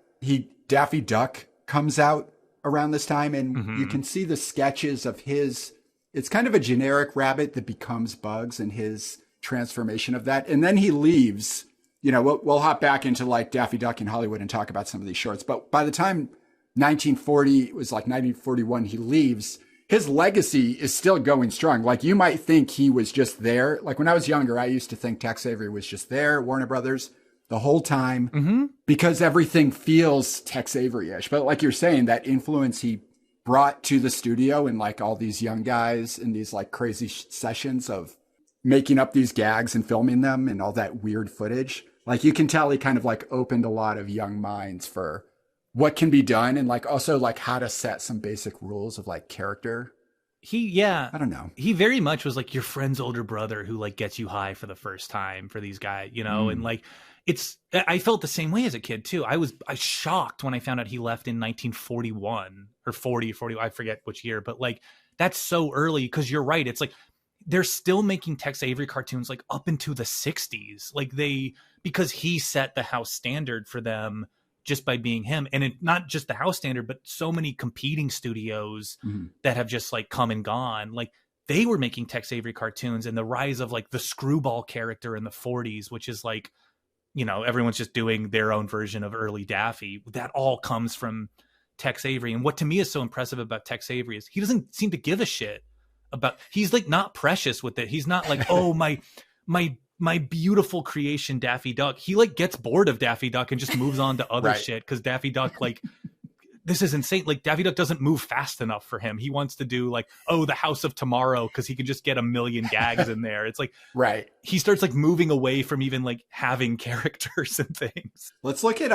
Daffy Duck comes out around this time, and you can see the sketches of his. It's kind of a generic rabbit that becomes Bugs and his transformation of that. And then he leaves. You know, we'll hop back into like Daffy Duck in Hollywood and talk about some of these shorts. But by the time 1940, it was like 1941, he leaves, his legacy is still going strong. Like you might think he was just there. Like when I was younger, I used to think Tex Avery was just there, Warner Brothers, the whole time because everything feels Tex Avery-ish. But like you're saying, that influence he brought to the studio and like all these young guys in these like crazy sessions of making up these gags and filming them and all that weird footage. Like you can tell he kind of like opened a lot of young minds for what can be done and like also like how to set some basic rules of like character. I don't know. He
very much was like your friend's older brother who like gets you high for the first time for these guys, you know, and like I felt the same way as a kid too. I was shocked when I found out he left in 1941 or 40, I forget which year, but like that's so early because you're right. It's like they're still making Tex Avery cartoons like up into the 60s. Like because he set the house standard for them just by being him. And not just the house standard, but so many competing studios that have just like come and gone. Like they were making Tex Avery cartoons, and the rise of like the screwball character in the 40s, which is like, you know, everyone's just doing their own version of early Daffy. That all comes from Tex Avery. And what to me is so impressive about Tex Avery is he doesn't seem to give a shit about, he's like not precious with it. He's not like, oh, my beautiful creation Daffy Duck. He like gets bored of Daffy Duck and just moves on to other shit, because Daffy Duck, like, this is insane. Like Daffy Duck doesn't move fast enough for him. He wants to do like, oh, the House of Tomorrow, because he can just get a million gags in there. It's like, he starts like moving away from even like having characters and things.
Let's look at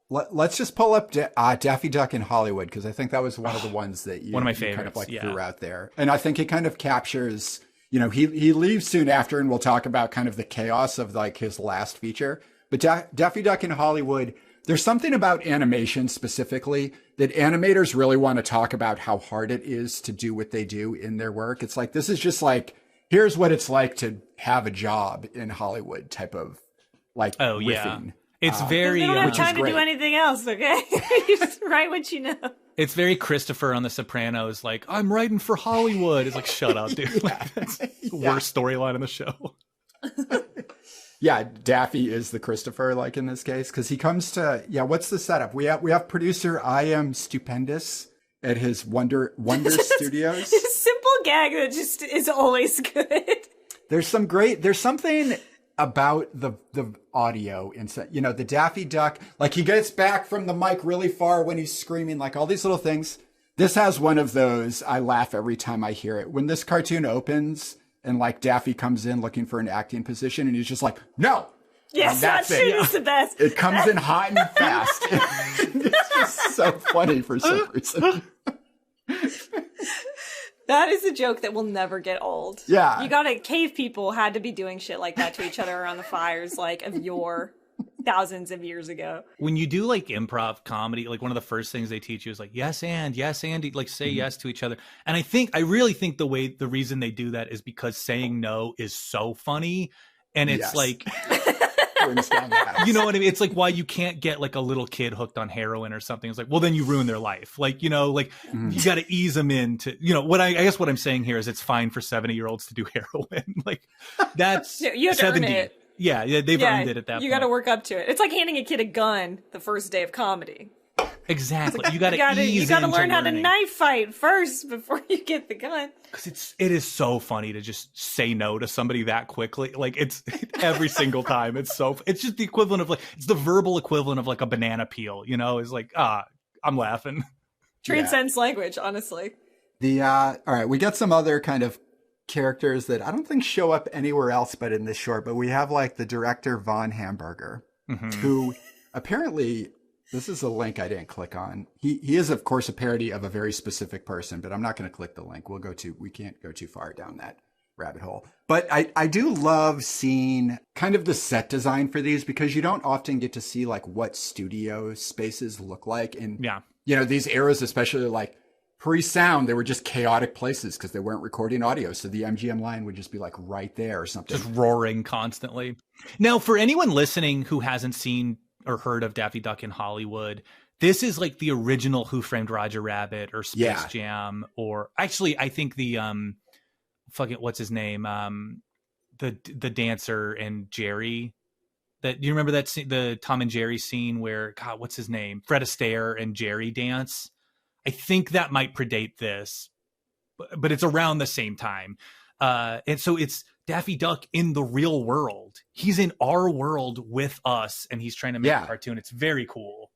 let's just pull up Daffy Duck in Hollywood, because I think that was one of the ones that you,
one of my
favorites,
kind of like
threw out there, and I think it kind of captures. You know, he leaves soon after, and we'll talk about kind of the chaos of like his last feature. But Daffy Duck in Hollywood, there's something about animation specifically that animators really want to talk about how hard it is to do what they do in their work. It's like, this is just like, here's what it's like to have a job in Hollywood type of like riffing.
It's very,
they don't have time to do anything else, okay? You just write what you know.
It's very Christopher on The Sopranos, like, I'm writing for Hollywood. It's like, shut up, dude. Like, that's the worst storyline in the show.
Yeah, Daffy is the Christopher, like in this case, because he comes to, what's the setup? We have producer I Am Stupendous at his Wonder Studios.
Simple gag that just is always good.
There's something about the audio inside, you know, the Daffy Duck, like he gets back from the mic really far when he's screaming, like all these little things. This has one of those. I laugh every time I hear it. When this cartoon opens and like Daffy comes in looking for an acting position and he's just like, no.
Yes, that's it. It's the best.
It comes in hot and fast. It's just so funny for some reason.
That is a joke that will never get old.
Yeah.
You gotta, cave people had to be doing shit like that to each other around the fires, like, of yore, thousands of years ago.
When you do, like, improv comedy, like, one of the first things they teach you is, like, yes, and, like, say yes to each other. And I really think the reason they do that is because saying no is so funny. And it's like... You know what I mean? It's like why you can't get like a little kid hooked on heroin or something. It's like, well, then you ruin their life. Like, you know, like you got to ease them into, you know, what I guess what I'm saying here is it's fine for 70-year-olds to do heroin. Like that's
you have
70.
To earn it.
Yeah, they've earned it at that point.
You got to work up to it. It's like handing a kid a gun the first day of comedy.
Exactly. You got to ease
You got to learn how to
learning.
Knife fight first before you get the gun.
Because it is so funny to just say no to somebody that quickly. Like it's every single time. It's just the equivalent of like, it's the verbal equivalent of like a banana peel, you know, is like, I'm laughing.
Transcends language, honestly.
All right, we got some other kind of characters that I don't think show up anywhere else but in this short, but we have like the director Von Hamburger, who apparently, this is a link I didn't click on. He is, of course, a parody of a very specific person, but I'm not going to click the link. We can't go too far down that rabbit hole. But I do love seeing kind of the set design for these, because you don't often get to see like what studio spaces look like. And, you know, these eras, especially like pre-sound, they were just chaotic places because they weren't recording audio. So the MGM line would just be like right there or something.
Just roaring constantly. Now, for anyone listening who hasn't seen or heard of Daffy Duck in Hollywood, this is like the original Who Framed Roger Rabbit or Space Jam, or actually I think the what's his name, the dancer and Jerry. That you remember that scene, the Tom and Jerry scene where, God, what's his name, Fred Astaire and Jerry dance. I think that might predate this, but it's around the same time, and so it's Daffy Duck in the real world. He's in our world with us, and he's trying to make a cartoon. It's very cool.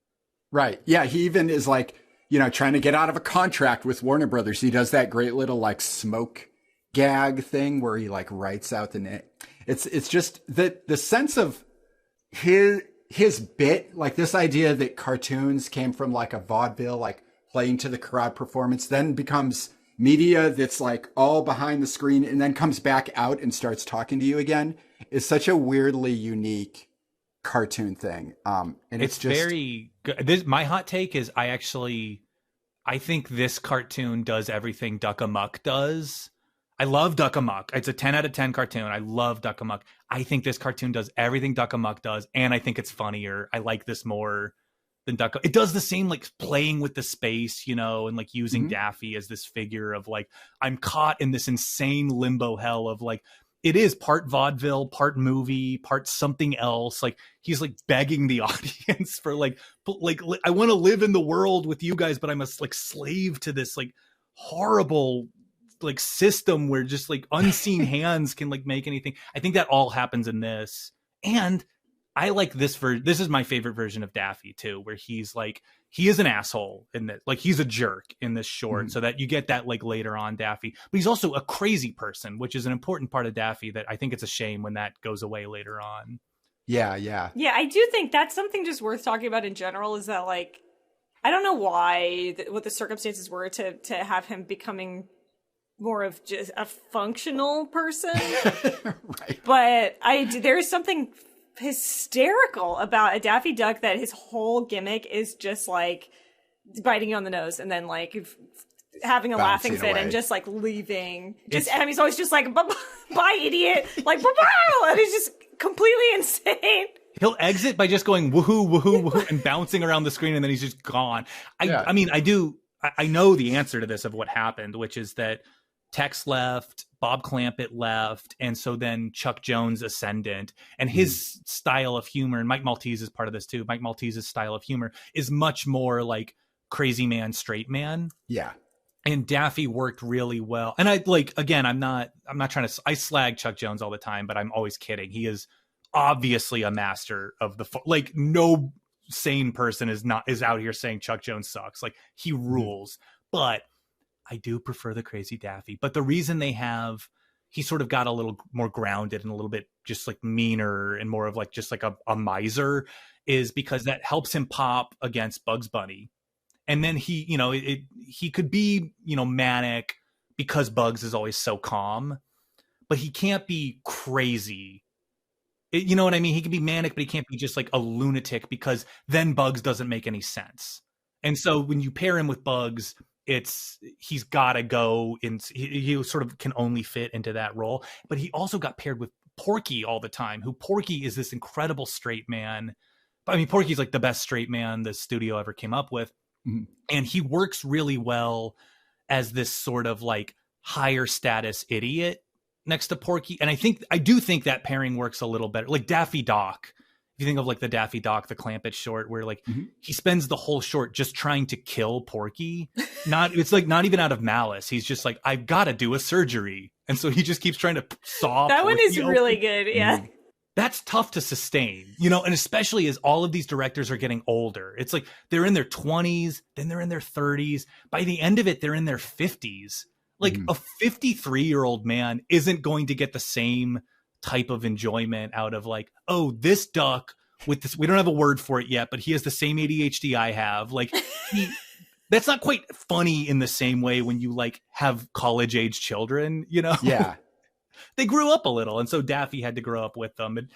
Right. Yeah. He even is like, you know, trying to get out of a contract with Warner Brothers. He does that great little like smoke gag thing where he like writes out the name. It's just the sense of his bit, like this idea that cartoons came from like a vaudeville, like playing to the crowd performance, then becomes media that's like all behind the screen and then comes back out and starts talking to you again, is such a weirdly unique cartoon thing. And it's just
very good. My hot take is I think this cartoon does everything Duck Amuck does. I love Duck Amuck. It's a 10 out of 10 cartoon. I love Duck Amuck. I think this cartoon does everything Duck Amuck does, and I think it's funnier. I like this more than Duck. It does the same, like playing with the space, you know, and like using Daffy as this figure of like, I'm caught in this insane limbo hell of like, it is part vaudeville, part movie, part something else. Like he's like begging the audience for like I want to live in the world with you guys, but I'm a like slave to this like horrible like system where just like unseen hands can like make anything. I think that all happens in this. And I like this this is my favorite version of Daffy too, where he's like, he is an asshole in this, like he's a jerk in this short, so that you get that like later on Daffy, but he's also a crazy person, which is an important part of Daffy that I think it's a shame when that goes away later on.
Yeah.
I do think that's something just worth talking about in general, is that like, I don't know why, what the circumstances were to have him becoming more of just a functional person.
Right.
But there's something hysterical about a Daffy Duck that his whole gimmick is just like biting you on the nose and then like having a laughing fit and just like leaving. And he's always just like, bye idiot, like and it's just completely insane.
He'll exit by just going woohoo, woohoo, woohoo, and bouncing around the screen, and then he's just gone. I mean, I know the answer to this of what happened, which is that Tex left, Bob Clampett left, and so then Chuck Jones ascendant, and his style of humor, and Mike Maltese is part of this too. Mike Maltese's style of humor is much more like crazy man, straight man.
Yeah.
And Daffy worked really well. And I like, again, I'm not trying to, I slag Chuck Jones all the time, but I'm always kidding. He is obviously a master of the, like no sane person is out here saying Chuck Jones sucks. Like he rules, but I do prefer the crazy Daffy. But the reason he sort of got a little more grounded and a little bit just like meaner and more of like just like a miser is because that helps him pop against Bugs Bunny. And then he, you know, he could be, you know, manic because Bugs is always so calm, but he can't be crazy. You know what I mean? He can be manic, but he can't be just like a lunatic because then Bugs doesn't make any sense. And so when you pair him with Bugs, he's got to go in. He sort of can only fit into that role, but he also got paired with Porky all the time, who Porky is this incredible straight man. I mean, Porky's like the best straight man the studio ever came up with. And he works really well as this sort of like higher status idiot next to Porky. And I do think that pairing works a little better. Like Daffy Doc, if you think of like the Daffy Doc, the Clampett short, where like he spends the whole short just trying to kill Porky. It's like not even out of malice. He's just like, I've got to do a surgery. And so he just keeps trying to saw
that
Porky
one is
open.
really good. Yeah.
That's tough to sustain, you know, and especially as all of these directors are getting older. It's like they're in their 20s, then they're in their 30s. By the end of it, they're in their 50s. Like a 53-year-old man isn't going to get the same type of enjoyment out of like, oh, this duck with this, we don't have a word for it yet, but he has the same ADHD I have. Like that's not quite funny in the same way when you like have college age children, you know?
Yeah.
They grew up a little, and so Daffy had to grow up with them. And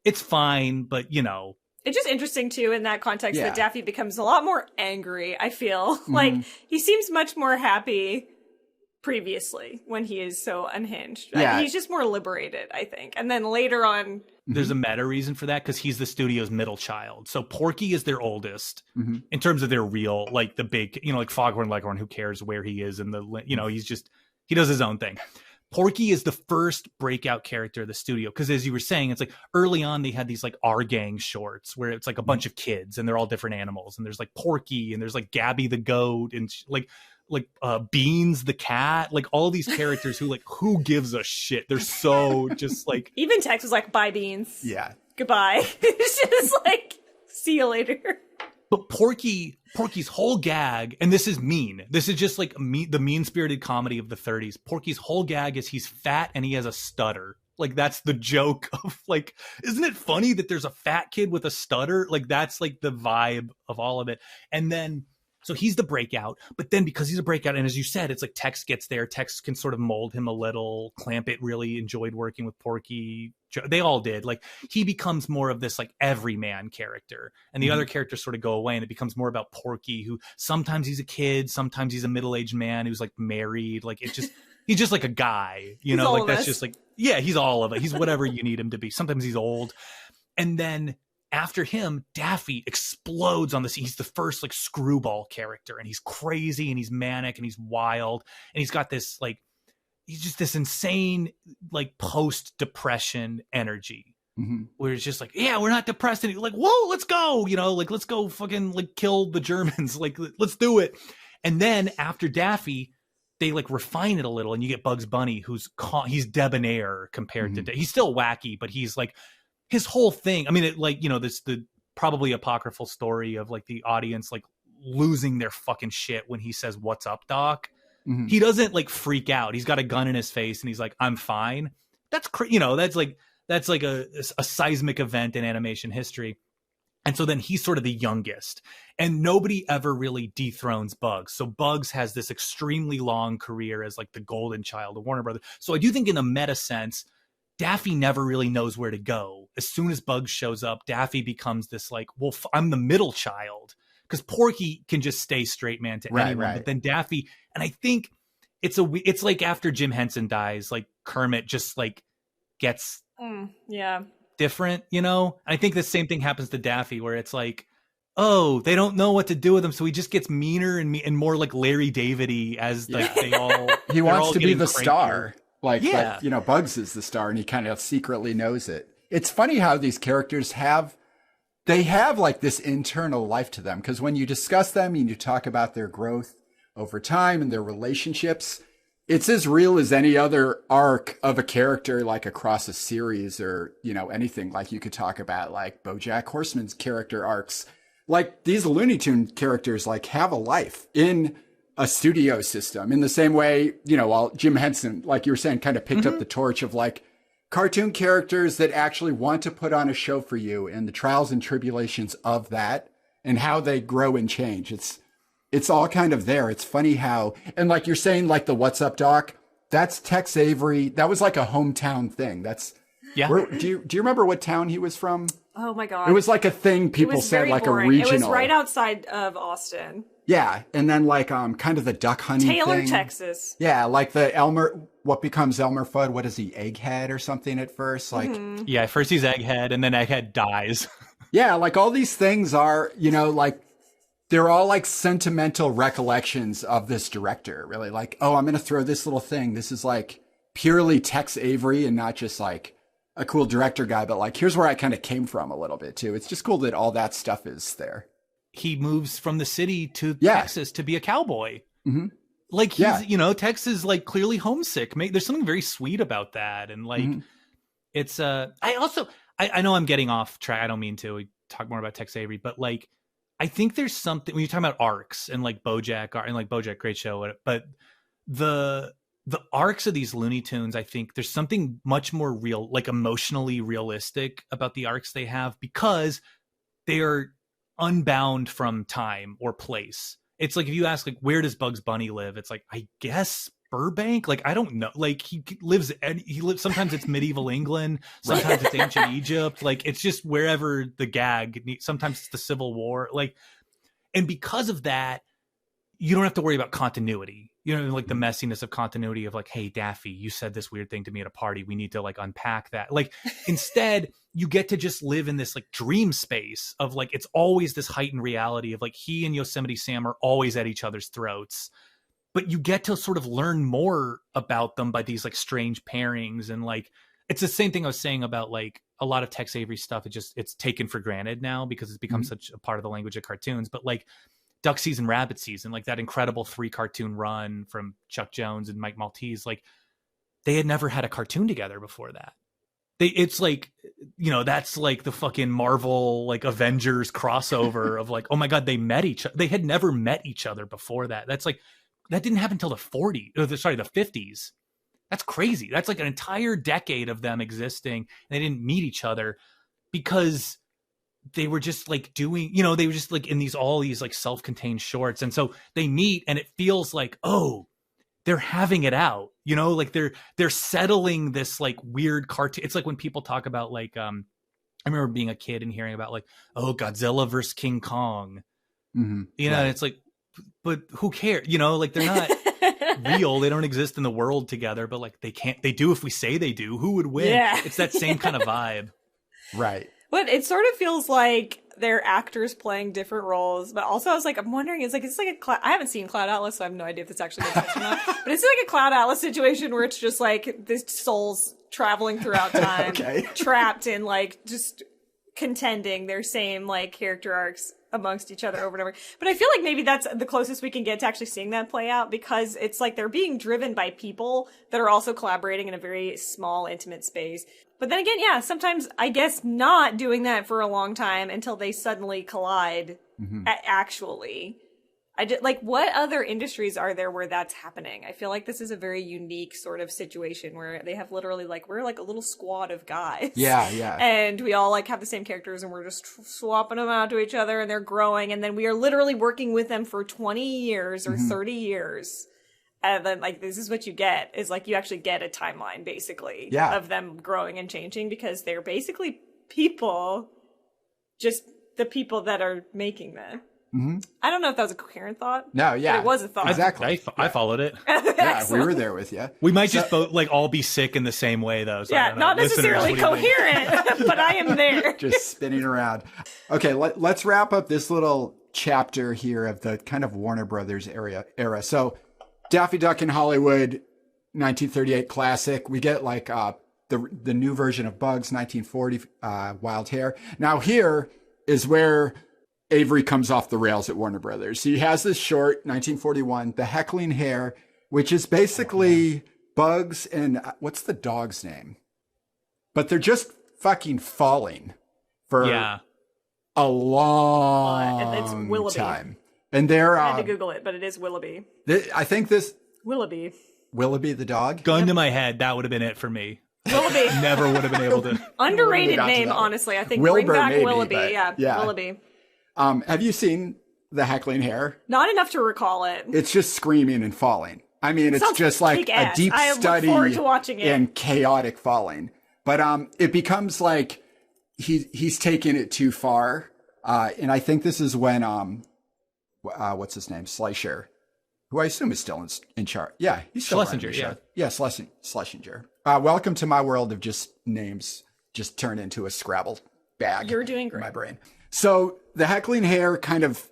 it's fine, but you know,
it's just interesting too in that context that Daffy becomes a lot more angry. I feel like he seems much more happy previously when he is so unhinged.
Yeah.
He's just more liberated, I think. And then later on,
there's a meta reason for that because he's the studio's middle child. So Porky is their oldest in terms of their real, like the big, you know, like Foghorn Leghorn. Who cares where he is in the, you know, he does his own thing. Porky is the first breakout character of the studio because, as you were saying, it's like early on they had these like Our Gang shorts where it's like a bunch of kids and they're all different animals, and there's like Porky and there's like Gabby the goat and like Beans the cat, like all these characters who like who gives a shit? They're so just like
even Tex was like, bye Beans,
yeah,
goodbye. It's just like, see you later.
But Porky's whole gag, and this is mean. This is just like the mean-spirited comedy of the 30s. Porky's whole gag is he's fat and he has a stutter. Like that's the joke of like, isn't it funny that there's a fat kid with a stutter? Like that's like the vibe of all of it. And then, so he's the breakout, but then because he's a breakout, and as you said, it's like Tex gets there. Tex can sort of mold him a little. Clampett really enjoyed working with Porky. They all did. Like he becomes more of this like everyman character, and the other characters sort of go away, and it becomes more about Porky, who sometimes he's a kid, sometimes he's a middle-aged man who's like married. Like it just He's just like a guy, you know, like that's just like, yeah, he's all of it. He's whatever you need him to be. Sometimes he's old. And then after him, Daffy explodes on the scene. He's the first like screwball character, and he's crazy and he's manic and he's wild. And he's got this like, he's just this insane like post-depression energy. Where it's just like, yeah, we're not depressed. And like, whoa, let's go, you know, like, let's go fucking like kill the Germans. Like, let's do it. And then after Daffy, they like refine it a little, and you get Bugs Bunny, he's debonair compared to, he's still wacky, but he's like, his whole thing. I mean, it like, you know, the probably apocryphal story of like the audience, like losing their fucking shit when he says, "What's up, Doc?" He doesn't like freak out. He's got a gun in his face and he's like, "I'm fine." That's you know, that's like a seismic event in animation history. And so then he's sort of the youngest, and nobody ever really dethrones Bugs. So Bugs has this extremely long career as like the golden child of Warner Brothers. So I do think in a meta sense, Daffy never really knows where to go. As soon as Bugs shows up, Daffy becomes this like, well, I'm the middle child, because Porky can just stay straight man to anyone. Right. But then Daffy, and I think it's like after Jim Henson dies, like Kermit just like gets different, you know. I think the same thing happens to Daffy, where it's like, oh, they don't know what to do with him, so he just gets meaner and more like Larry David-y as like they all.
He wants to be the star, like you know, Bugs is the star, and he kind of secretly knows it. It's funny how these characters have like this internal life to them, because when you discuss them and you talk about their growth over time and their relationships, it's as real as any other arc of a character, like across a series or, you know, anything. Like you could talk about like BoJack Horseman's character arcs. Like these Looney Tune characters like have a life in a studio system in the same way, you know, while Jim Henson, like you were saying, kind of picked up the torch of like cartoon characters that actually want to put on a show for you and the trials and tribulations of that and how they grow and change. It's all kind of there. It's funny how, and like you're saying, like the What's Up, Doc, that's Tex Avery. That was like a hometown thing. That's, do you remember what town he was from?
Oh my God.
It was like a thing people said, like boring. A regional.
It was right outside of Austin.
Yeah. And then like, kind of the duck hunting
Taylor,
thing.
Texas.
Yeah. Like the what becomes Elmer Fudd? What is he? Egghead or something at first? Like,
yeah, first he's Egghead and then Egghead dies.
Yeah. Like all these things are, you know, like, they're all like sentimental recollections of this director, really. Like, oh, I'm going to throw this little thing. This is like purely Tex Avery and not just like a cool director guy, but like, here's where I kind of came from a little bit too. It's just cool that all that stuff is there.
He moves from the city to Texas to be a cowboy. Like he's, you know, Tex is like clearly homesick. There's something very sweet about that. And like, it's, I know I'm getting off track. I don't mean to. We talk more about Tex Avery, but like, I think there's something when you're talking about arcs and like BoJack, great show, but the arcs of these Looney Tunes, I think there's something much more real, like emotionally realistic about the arcs they have, because they are unbound from time or place. It's like if you ask like, where does Bugs Bunny live? It's like, I guess Burbank. Like, I don't know. Like he lives sometimes it's medieval England, sometimes it's ancient Egypt. Like it's just wherever the gag, sometimes it's the Civil War. Like, and because of that, you don't have to worry about continuity. You know, like the messiness of continuity of like, hey, Daffy, you said this weird thing to me at a party. We need to like unpack that. Like instead, you get to just live in this like dream space of like, it's always this heightened reality of like he and Yosemite Sam are always at each other's throats. But you get to sort of learn more about them by these like strange pairings. And like, it's the same thing I was saying about like a lot of Tex Avery stuff. It's taken for granted now because it's become such a part of the language of cartoons. But like Duck Season, Rabbit Season, like that incredible 3 cartoon run from Chuck Jones and Mike Maltese, like they had never had a cartoon together before that. It's like, you know, that's like the fucking Marvel, like Avengers crossover of like, oh my God, they met each other. They had never met each other before that. That's like, that didn't happen until the 50s. That's crazy. That's like an entire decade of them existing. And they didn't meet each other because they were just like doing, you know, they were just like in all these like self-contained shorts. And so they meet and it feels like, oh, they're having it out, you know, like they're settling this like weird cartoon. It's like when people talk about like, I remember being a kid and hearing about like, oh, Godzilla versus King Kong, you know, and it's like, but who cares? You know, like they're not, real. They don't exist in the world together, but like they do if we say they do. Who would win?
Yeah.
It's that same kind of vibe.
Right.
But it sort of feels like they're actors playing different roles. But also, I'm wondering, I haven't seen Cloud Atlas, so I have no idea if this actually makes sense or not. But it's like a Cloud Atlas situation where it's just like this soul's traveling throughout time, trapped in like just contending their same like character arcs amongst each other over and over. But I feel like maybe that's the closest we can get to actually seeing that play out, because it's like they're being driven by people that are also collaborating in a very small, intimate space. But then again, yeah, sometimes I guess not doing that for a long time until they suddenly collide actually. Like, what other industries are there where that's happening? I feel like this is a very unique sort of situation where they have literally like, we're like a little squad of guys.
Yeah, yeah.
And we all like have the same characters and we're just swapping them out to each other and they're growing. And then we are literally working with them for 20 years or 30 years. And then like, this is what you get, is like, you actually get a timeline basically of them growing and changing, because they're basically people, just the people that are making them. I don't know if that was a coherent thought.
No, yeah.
But it was a thought.
Exactly.
I followed it.
Yeah, we were there with you.
We might just both like all be sick in the same way though. So
yeah, not necessarily coherent, but I am there.
Just spinning around. Okay, let's wrap up this little chapter here of the kind of Warner Brothers era. So Daffy Duck in Hollywood, 1938 classic. We get like the new version of Bugs, 1940, Wild Hare. Now here is where Avery comes off the rails at Warner Brothers. He has this short, 1941, The Heckling Hare, which is basically Bugs and what's the dog's name? But they're just fucking falling for a long time. And they're
I had to Google it, but it is Willoughby.
I think this
Willoughby
the dog.
Gun to my head, that would have been it for me.
Willoughby.
Never would have been able to.
Underrated name, honestly. I think
Wilbur,
bring back
maybe,
Willoughby.
yeah.
Willoughby.
Have you seen The Heckling Hare?
Not enough to recall it.
It's just screaming and falling. I mean, it's just like
kick-ass.
a deep study
look forward to watching it.
in chaotic falling. But it becomes like he's taken it too far. And I think this is when what's his name? Schleicher, who I assume is still in charge. Yeah, he's still
Schlesinger,
yeah, Schlesinger. Welcome to my world of just names just turn into a Scrabble bag.
You're doing great.
In my brain. So The Heckling Hare kind of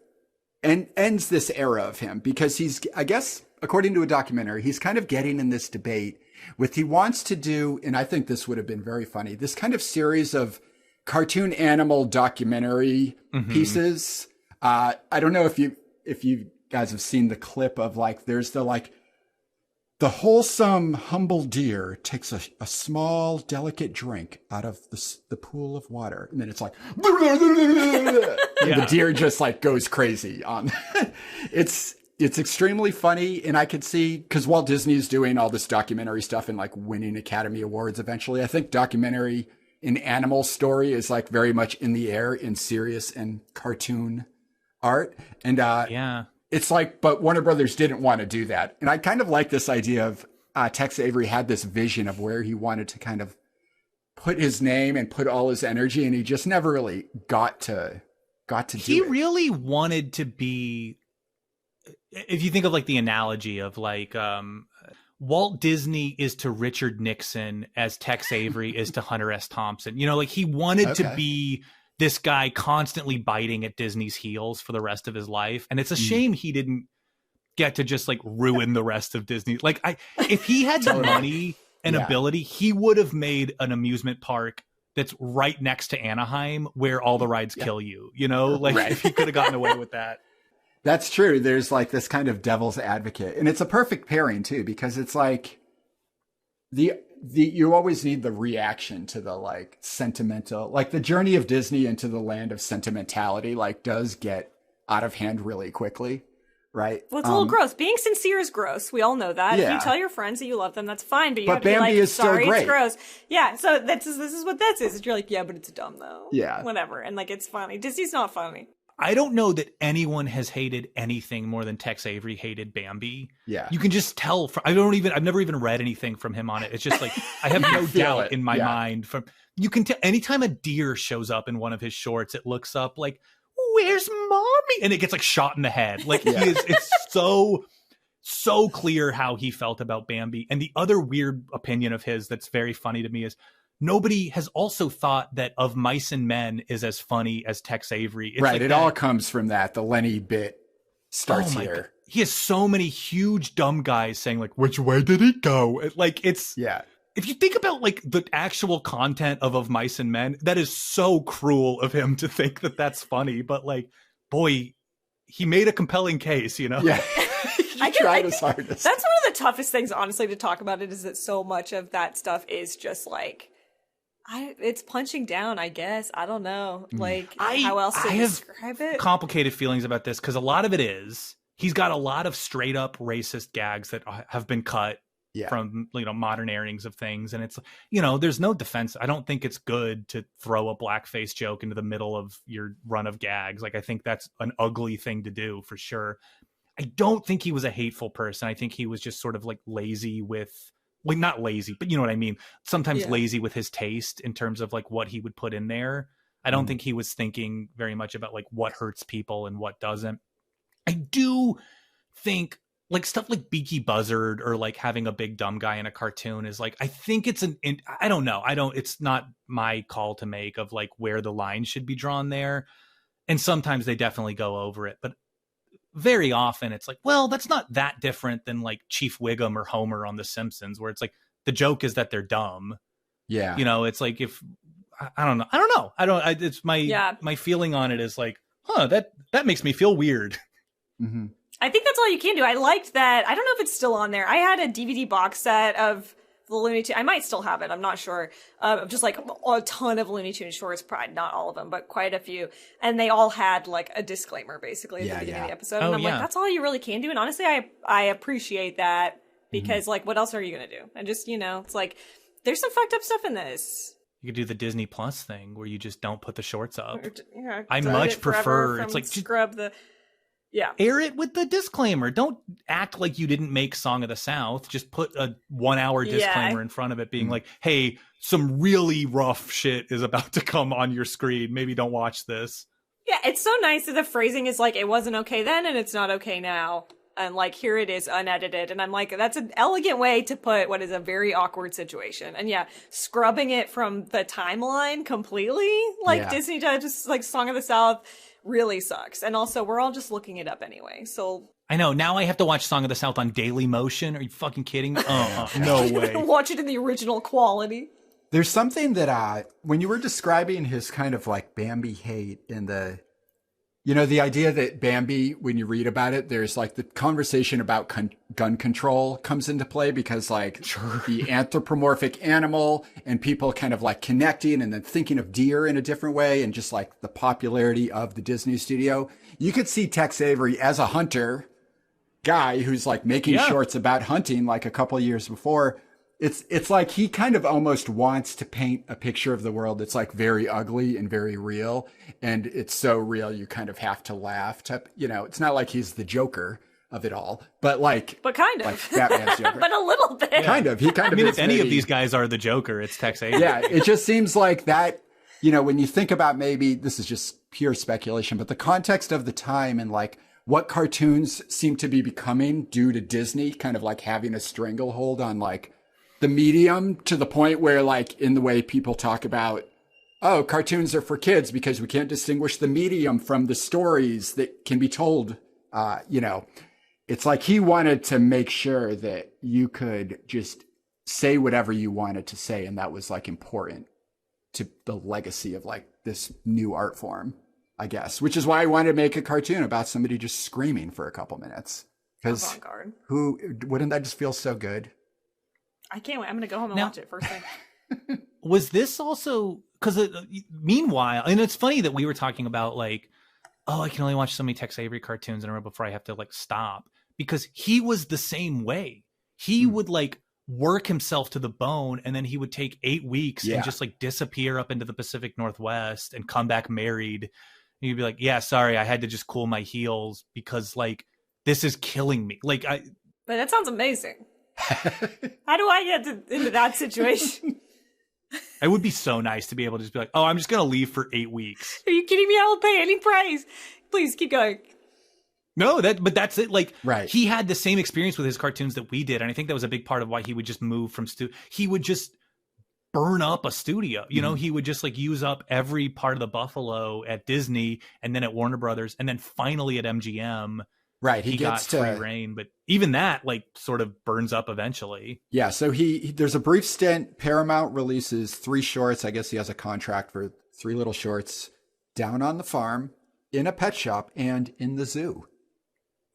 ends this era of him, because he's, I guess, according to a documentary, he's kind of getting in this debate with, he wants to do, and I think this would have been very funny, this kind of series of cartoon animal documentary pieces. I don't know if you guys have seen the clip of like, there's the wholesome, humble deer takes a small, delicate drink out of the pool of water. And then it's like, and the deer just like goes crazy. It's extremely funny. And I could see, because Walt Disney's doing all this documentary stuff and like winning Academy Awards eventually. I think documentary in animal story is like very much in the air in serious and cartoon art. And it's like, but Warner Brothers didn't want to do that. And I kind of like this idea of Tex Avery had this vision of where he wanted to kind of put his name and put all his energy, and he just never really got to do it.
He really wanted to be, if you think of like the analogy of like Walt Disney is to Richard Nixon as Tex Avery is to Hunter S. Thompson. You know, like he wanted to be this guy constantly biting at Disney's heels for the rest of his life. And it's a shame he didn't get to just like ruin the rest of Disney. Like if he had the money and ability, he would have made an amusement park that's right next to Anaheim where all the rides kill you, you know, like if he could have gotten away with that.
That's true. There's like this kind of devil's advocate, and it's a perfect pairing too, because it's like you always need the reaction to the like sentimental, like the journey of Disney into the land of sentimentality, like does get out of hand really quickly. Right.
Well, it's a little gross. Being sincere is gross. We all know that.
Yeah.
If you tell your friends that you love them, that's fine. But you have to
Bambi
be like,
is
sorry,
still great.
it's gross. Yeah. So this is what that is. You're like, yeah, but it's dumb though.
Yeah.
Whatever. And like, it's funny. Disney's not funny.
I don't know that anyone has hated anything more than Tex Avery hated Bambi.
Yeah.
You can just tell I've never even read anything from him on it. It's just like, I have no doubt in my mind you can tell anytime a deer shows up in one of his shorts, it looks up like, where's mommy? And it gets like shot in the head. Like it's so clear how he felt about Bambi. And the other weird opinion of his that's very funny to me is nobody has also thought that Of Mice and Men is as funny as Tex Avery. It's
right.
like
It all comes from that. The Lenny bit starts here.
God. He has so many huge dumb guys saying like, which way did he go? Like it's,
yeah.
If you think about like the actual content of Mice and Men, that is so cruel of him to think that that's funny. But like, boy, he made a compelling case, you know?
Yeah. I tried his hardest.
That's one of the toughest things, honestly, to talk about it, is that so much of that stuff is just like, it's punching down, I guess. I don't know. Like, how else to describe it?
Complicated feelings about this, because a lot of it is, he's got a lot of straight up racist gags that have been cut from, you know, modern airings of things. And it's, you know, there's no defense. I don't think it's good to throw a blackface joke into the middle of your run of gags. Like, I think that's an ugly thing to do for sure. I don't think he was a hateful person. I think he was just sort of like lazy with, like, not lazy, but you know what I mean? Sometimes lazy with his taste in terms of like what he would put in there. I don't think he was thinking very much about like what hurts people and what doesn't. I do think like stuff like Beaky Buzzard or like having a big dumb guy in a cartoon is like, I think it's I don't know. It's not my call to make of like where the line should be drawn there. And sometimes they definitely go over it, but very often it's like, well, that's not that different than like Chief Wiggum or Homer on The Simpsons, where it's like the joke is that they're dumb. Yeah. You know, it's like, if I don't know. It's my feeling on it is like, that makes me feel weird.
Mm-hmm.
I think that's all you can do. I liked that. I don't know if it's still on there. I had a DVD box set of the Looney Tunes. I might still have it. I'm not sure. Just like a ton of Looney Tunes shorts. Probably not all of them, but quite a few. And they all had like a disclaimer basically at the beginning of the episode. And I'm like, that's all you really can do. And honestly, I appreciate that, because like, what else are you going to do? And just, you know, it's like, there's some fucked up stuff in this.
You could do the Disney Plus thing where you just don't put the shorts up.
Yeah,
I much prefer, it's like,
scrub the... Yeah.
Air it with the disclaimer. Don't act like you didn't make Song of the South. Just put a 1 hour disclaimer in front of it being like, hey, some really rough shit is about to come on your screen. Maybe don't watch this.
Yeah, it's so nice that the phrasing is like, it wasn't okay then and it's not okay now. And like, here it is unedited. And I'm like, that's an elegant way to put what is a very awkward situation. And yeah, scrubbing it from the timeline completely, like Disney does, just like Song of the South, really sucks. And also, we're all just looking it up anyway, so...
I know, now I have to watch Song of the South on Daily Motion. Are you fucking kidding me? No way.
Watch it in the original quality.
There's something that, when you were describing his kind of like Bambi hate in the... You know, the idea that Bambi, when you read about it, there's like the conversation about gun control comes into play, because like the anthropomorphic animal and people kind of like connecting and then thinking of deer in a different way, and just like the popularity of the Disney studio. You could see Tex Avery as a hunter guy who's like making shorts about hunting like a couple of years before. It's like he kind of almost wants to paint a picture of the world that's like very ugly and very real. And it's so real, you kind of have to laugh. You know, it's not like he's the Joker of it all, but like...
But kind of.
Like Batman's Joker.
But a little bit.
Kind of. He kind of...
I mean, if any of these guys are the Joker, it's Tex Avery.
Yeah, it just seems like that, you know, when you think about, maybe, this is just pure speculation, but the context of the time and like what cartoons seem to be becoming due to Disney kind of like having a stranglehold on like the medium, to the point where like in the way people talk about, oh, cartoons are for kids because we can't distinguish the medium from the stories that can be told. You know, it's like he wanted to make sure that you could just say whatever you wanted to say. And that was like important to the legacy of like this new art form, I guess, which is why I wanted to make a cartoon about somebody just screaming for a couple minutes. Because wouldn't that just feel so good?
I can't wait. I'm going to go home and watch it first thing.
Was this also, because meanwhile, and it's funny that we were talking about like, oh, I can only watch so many Tex Avery cartoons in a row before I have to like stop, because he was the same way. He would like work himself to the bone, and then he would take 8 weeks and just like disappear up into the Pacific Northwest and come back married. And you'd be like, yeah, sorry, I had to just cool my heels because like this is killing me. Like
But that sounds amazing. How do I get into that situation?
It would be so nice to be able to just be like, oh, I'm just going to leave for 8 weeks.
Are you kidding me? I will pay any price. Please keep going.
No, but that's it. Like,
right.
He had the same experience with his cartoons that we did. And I think that was a big part of why he would just move from he would just burn up a studio. You know, he would just like use up every part of the Buffalo at Disney and then at Warner Brothers. And then finally at MGM.
Right.
He got free reign. But even that like sort of burns up eventually.
Yeah. So there's a brief stint. Paramount releases 3 shorts. I guess he has a contract for 3 little shorts. Down on the Farm, In a Pet Shop, and In the Zoo.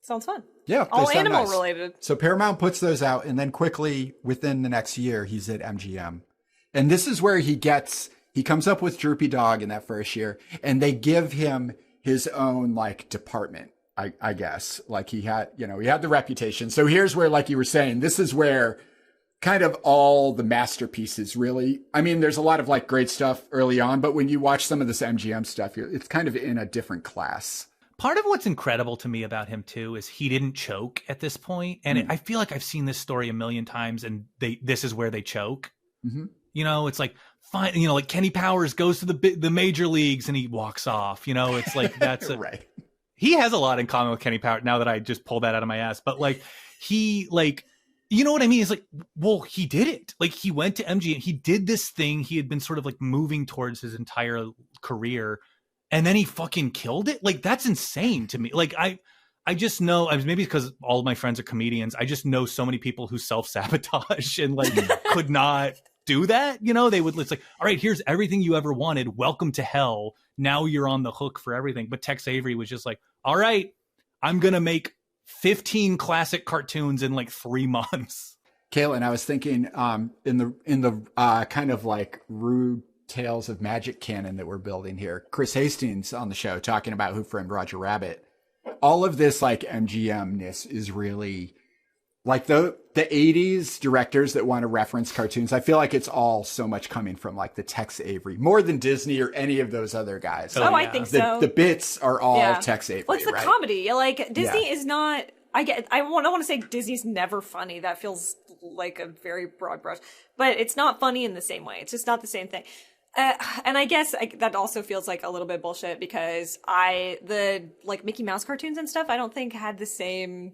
Sounds fun.
Yeah.
All animal related.
So Paramount puts those out, and then quickly within the next year, he's at MGM. And this is where he comes up with Droopy Dog in that first year, and they give him his own like department, I guess. Like he had the reputation. So here's where, like you were saying, this is where kind of all the masterpieces really, I mean, there's a lot of like great stuff early on, but when you watch some of this MGM stuff, it's kind of in a different class.
Part of what's incredible to me about him too is he didn't choke at this point. And I feel like I've seen this story a million times and this is where they choke. Mm-hmm. You know, it's like, fine, you know, like Kenny Powers goes to the major leagues and he walks off, you know, it's like, that's
right.
He has a lot in common with Kenny Powers now that I just pulled that out of my ass. But like, he like, you know what I mean? It's like, well, he did it. Like he went to MGM. He did this thing. He had been sort of like moving towards his entire career. And then he fucking killed it. Like, that's insane to me. Like, I just know, maybe because all of my friends are comedians, I just know so many people who self-sabotage and like could not do that. You know, it's like, all right, here's everything you ever wanted. Welcome to hell. Now you're on the hook for everything. But Tex Avery was just like, all right, I'm going to make 15 classic cartoons in like 3 months.
Caitlin, I was thinking in the kind of like rude Tales of Magic canon that we're building here, Chris Hastings on the show talking about Who Framed Roger Rabbit. All of this like MGM-ness is really like the 80s directors that want to reference cartoons. I feel like it's all so much coming from like the Tex Avery more than Disney or any of those other guys.
Oh, yeah. I think so.
The bits are all Tex Avery.
Well, it's the comedy. Like Disney is not. I don't want to say Disney's never funny. That feels like a very broad brush, but it's not funny in the same way. It's just not the same thing. And I guess that also feels like a little bit bullshit because the like Mickey Mouse cartoons and stuff, I don't think had the same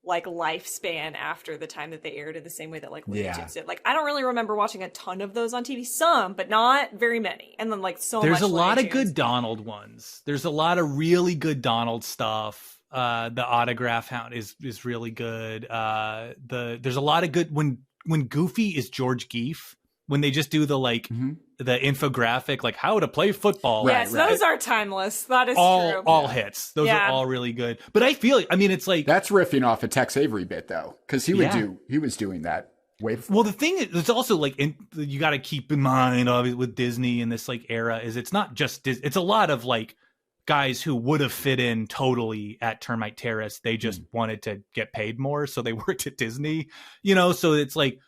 like lifespan after the time that they aired in the same way that like Looney Tunes did. Like I don't really remember watching a ton of those on TV, some, but not very many. And then like
there's a lot
of
good Donald ones. There's a lot of really good Donald stuff. The Autograph Hound is really good. There's a lot of good when Goofy is George Geef. When they just do the like the infographic, like how to play football.
Yes, those are timeless. That is true.
All hits. Those are all really good. But I feel like, I mean, it's like
that's riffing off a Tex Avery bit though, because he was doing that way before.
Well, the thing is, it's also like you got to keep in mind with Disney in this like era is it's not just Disney. It's a lot of like guys who would have fit in totally at Termite Terrace. They just wanted to get paid more, so they worked at Disney. You know, so it's like.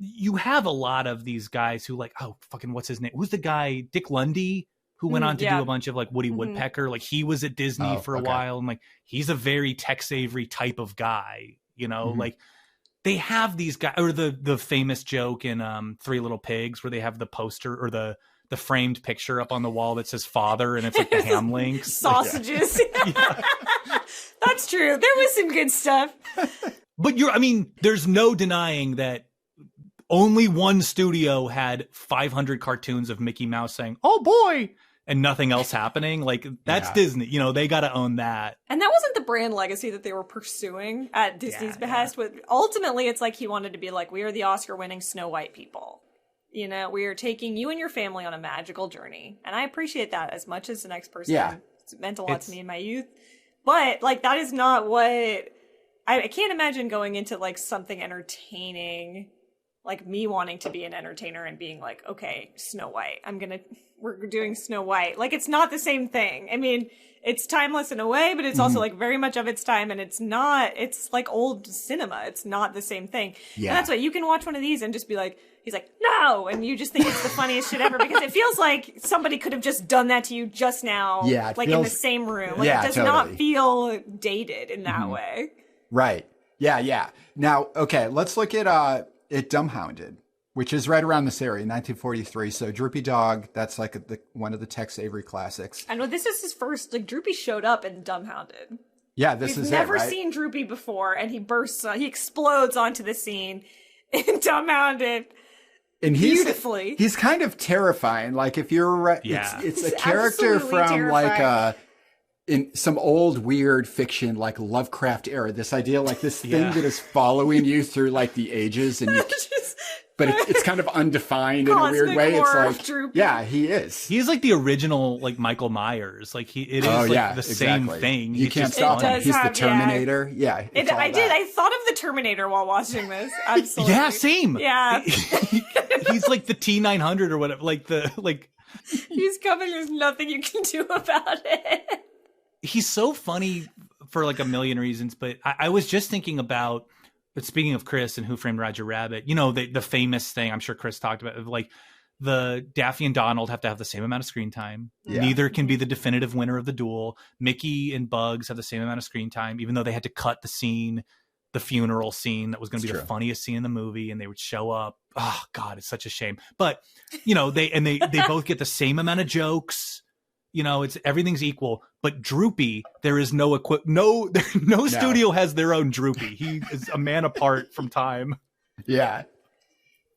You have a lot of these guys who like, oh, fucking, what's his name? Who's the guy, Dick Lundy, who went on to do a bunch of like Woody Woodpecker. Like he was at Disney for a while. And like, he's a very Tex Avery type of guy, you know, like they have these guys or the famous joke in 3 Little Pigs where they have the poster or the framed picture up on the wall that says father. And it's like the ham links.
Sausages. That's true. There was some good stuff.
But there's no denying that only one studio had 500 cartoons of Mickey Mouse saying, oh boy, and nothing else happening. Like that's Disney, you know, they got to own that.
And that wasn't the brand legacy that they were pursuing at Disney's behest. With ultimately, it's like he wanted to be like, we are the Oscar winning Snow White people. You know, we are taking you and your family on a magical journey. And I appreciate that as much as the next person. Yeah. It's meant a lot to me in my youth. But like, that is not what I can't imagine going into like something entertaining. Like me wanting to be an entertainer and being like, okay, Snow White, we're doing Snow White. Like, it's not the same thing. I mean, it's timeless in a way, but it's also like very much of its time. And it's like old cinema. It's not the same thing. Yeah. And that's what you can watch one of these and just be like, he's like, no. And you just think it's the funniest shit ever because it feels like somebody could have just done that to you just now. Yeah. Like in the same room. Like it does not feel dated in that way. Right.
Yeah. Yeah. Now, okay, let's look at, It Dumbhounded, which is right around this area, 1943. So Droopy Dog, that's like one of the Tex Avery classics.
I know this is his first, like Droopy showed up in Dumbhounded.
Yeah, this
We've
is
never
it, right?
seen Droopy before, and he explodes onto the scene and dumbfounded.
And
beautifully.
He's kind of terrifying. Like if you're, it's a character from like in some old weird fiction, like Lovecraft era. This idea, like this thing that is following you through like the ages, and you. But it's kind of undefined in a weird way. It's like, Droopy. Yeah, he is.
He's like the original, like Michael Myers. Like it is the same thing.
You can't stop him. He's the Terminator. Yeah.
I thought of the Terminator while watching this. Absolutely.
Yeah, same.
Yeah.
He's like the T-900 or whatever.
He's coming. There's nothing you can do about it.
He's so funny for like a million reasons. But I was just thinking about. But speaking of Chris and Who Framed Roger Rabbit, you know, the famous thing I'm sure Chris talked about, like the Daffy and Donald have to have the same amount of screen time. Yeah. Neither can be the definitive winner of the duel. Mickey and Bugs have the same amount of screen time, even though they had to cut the scene, the funeral scene that was going to be the funniest scene in the movie, and they would show up. Oh God, it's such a shame. But you know, they both get the same amount of jokes. You know, everything's equal, but Droopy, there is no studio has their own Droopy. He is a man apart from time.
Yeah.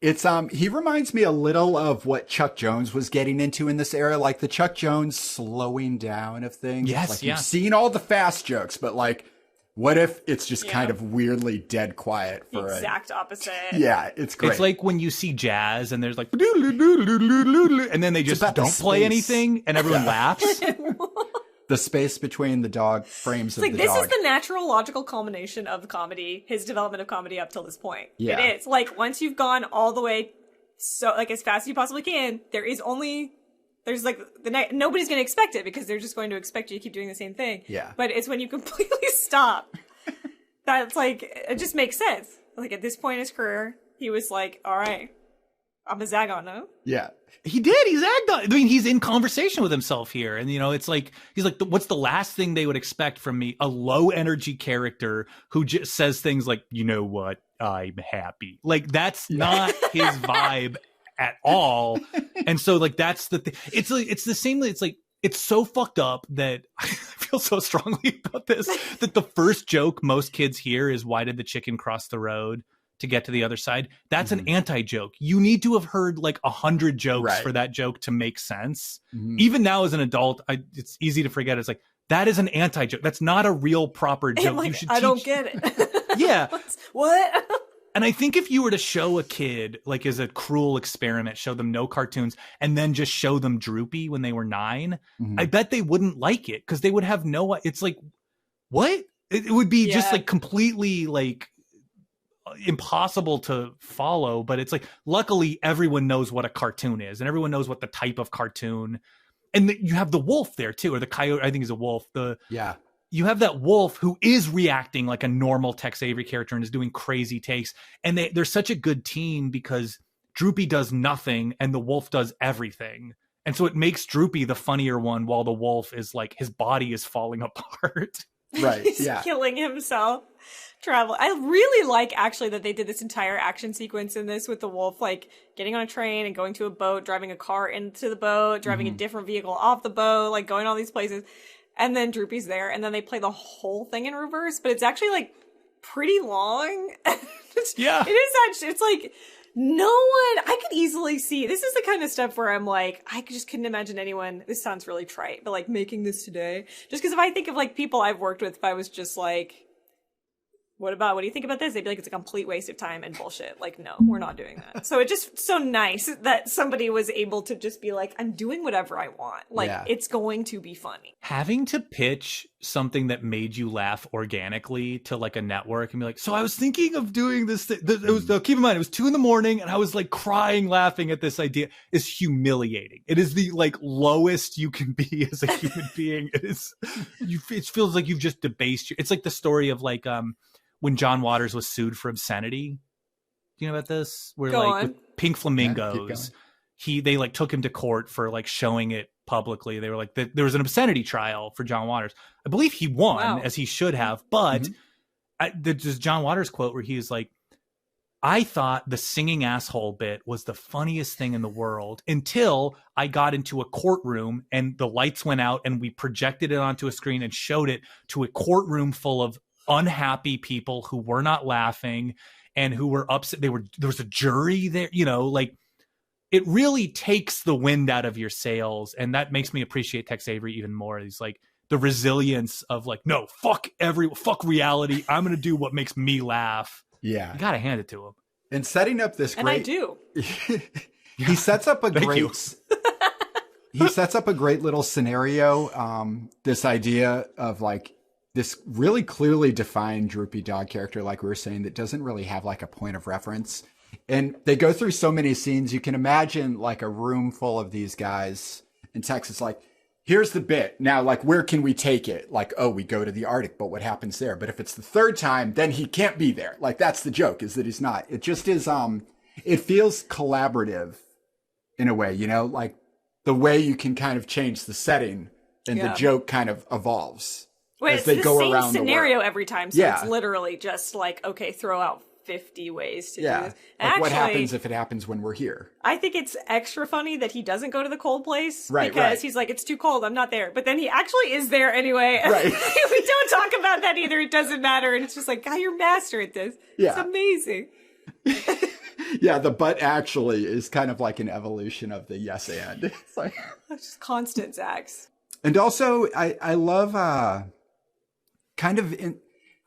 It's he reminds me a little of what Chuck Jones was getting into in this era, like the Chuck Jones slowing down of things.
Yes,
like you've seen all the fast jokes, but like what if it's just kind of weirdly dead quiet for
exact opposite?
Yeah, it's great.
It's like when you see jazz and there's like and then they just don't play anything and everyone laughs.
The space between the dog frames of the dog.
This is the natural, logical culmination of comedy, his development of comedy up till this point.
Yeah.
It is. Like, once you've gone all the way, so like as fast as you possibly can, there's like, nobody's going to expect it because they're just going to expect you to keep doing the same thing.
Yeah.
But it's when you completely stop, that's like, it just makes sense. Like, at this point in his career, he was like, all right, I'm a Zagon now.
Yeah.
He did. He's agged on. I mean, he's in conversation with himself here. And, you know, it's like, he's like, what's the last thing they would expect from me? A low energy character who just says things like, you know what? I'm happy. Like, that's not his vibe at all. And so, like, that's the thing. It's like, it's the same. It's like, it's so fucked up that I feel so strongly about this, that the first joke most kids hear is, why did the chicken cross the road to get to the other side? That's an anti-joke. You need to have heard like 100 jokes for that joke to make sense. Even now as an adult, it's easy to forget. It's like, that is an anti-joke. That's not a real proper joke.
Like,
you should
don't get it.
Yeah.
What?
And I think if you were to show a kid, like as a cruel experiment, show them no cartoons and then just show them Droopy when they were 9, I bet they wouldn't like it because they would have it's like, what? It would be just like completely like impossible to follow. But it's like, luckily everyone knows what a cartoon is and everyone knows what the type of cartoon, and you have the wolf there too, or the coyote. I think is a wolf. You have that wolf who is reacting like a normal Tex Avery character and is doing crazy takes. And they're such a good team because Droopy does nothing and the wolf does everything. And so it makes Droopy the funnier one while the wolf is like, his body is falling apart.
Right.
He's killing himself. I really like actually that they did this entire action sequence in this with the wolf, like getting on a train and going to a boat, driving a car into the boat, driving a different vehicle off the boat, like going all these places. And then Droopy's there, and then they play the whole thing in reverse, but it's actually like pretty long.
Yeah.
It is actually, it's like I could easily see, this is the kind of stuff where I'm like, I just couldn't imagine anyone, this sounds really trite, but like making this today. Just because if I think of like people I've worked with, if I was just like, what do you think about this? They'd be like, it's a complete waste of time and bullshit. Like, no, we're not doing that. So it's just so nice that somebody was able to just be like, I'm doing whatever I want. Like, it's going to be funny.
Having to pitch something that made you laugh organically to like a network and be like, so I was thinking of doing this thing. Keep in mind, it was 2 a.m. and I was like crying, laughing at this idea, is humiliating. It is the like lowest you can be as a human being. It feels like you've just debased you. It's like the story of like, when John Waters was sued for obscenity. Do you know about this? Where with Pink Flamingos, they like took him to court for like showing it publicly. They were like, there was an obscenity trial for John Waters. I believe he won, as he should have. But there's John Waters quote where he's like, I thought the singing asshole bit was the funniest thing in the world until I got into a courtroom and the lights went out and we projected it onto a screen and showed it to a courtroom full of unhappy people who were not laughing and who were upset. There was a jury there, you know, like it really takes the wind out of your sails. And that makes me appreciate Tex Avery even more. He's like the resilience of like, no, fuck reality. I'm going to do what makes me laugh.
Yeah.
You got to hand it to him.
And setting up this great...
And I do.
He sets up a great...
you.
He sets up a great little scenario. This idea of like this really clearly defined droopy dog character, like we were saying, that doesn't really have like a point of reference. And they go through so many scenes. You can imagine like a room full of these guys. And Tex is like, here's the bit. Now, like, where can we take it? Like, oh, we go to the Arctic, but what happens there? But if it's the third time, then he can't be there. Like, that's the joke, is that he's not. It just is, it feels collaborative in a way, you know, like the way you can kind of change the setting and the joke kind of evolves.
Wait,
as
it's
they
the
go
same
around
scenario
the world.
every time, so it's literally just like, okay, throw out 50 ways to do this.
Like
Actually,
what happens if it happens when we're here?
I think it's extra funny that he doesn't go to the cold place
Right.
he's like, it's too cold, I'm not there. But then he actually is there anyway.
Right.
We don't talk about that either. It doesn't matter. And it's just like, God, you're master at this.
Yeah.
It's amazing.
Yeah, the but actually is kind of like an evolution of the yes and. It's like,
It's just constant Zax.
and also I love kind of in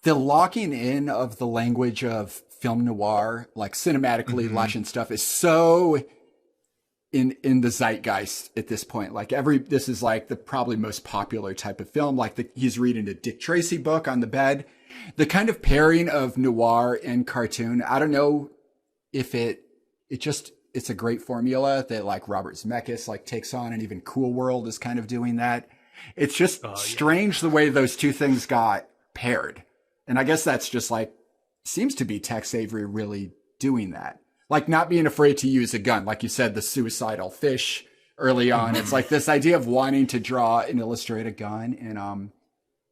the locking in of the language of film noir, like cinematically lush and stuff, is so in the zeitgeist at this point. Like this is like the probably most popular type of film. Like he's reading a Dick Tracy book on the bed. The kind of pairing of noir and cartoon, I don't know if it's a great formula that like Robert Zemeckis like takes on, and even Cool World is kind of doing that. It's just strange the way those two things got paired. And I guess that's just like, seems to be Tex Avery really doing that. Like not being afraid to use a gun. Like you said, the suicidal fish early on. It's like this idea of wanting to draw and illustrate a gun, and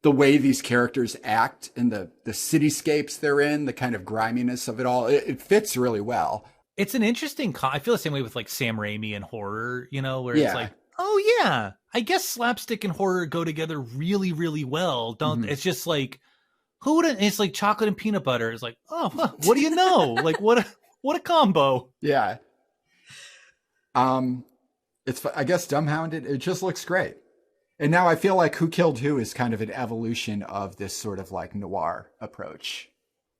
the way these characters act and the cityscapes they're in, the kind of griminess of it all, it fits really well.
It's an interesting, I feel the same way with like Sam Raimi and horror, you know, where it's like, oh yeah, I guess slapstick and horror go together really, really well. Don't, it's just like, who would it's like chocolate and peanut butter. It's like, oh, what do you know? Like what a combo.
Yeah. It's, I guess Dumbhounded, it just looks great. And now I feel like Who Killed Who is kind of an evolution of this sort of like noir approach.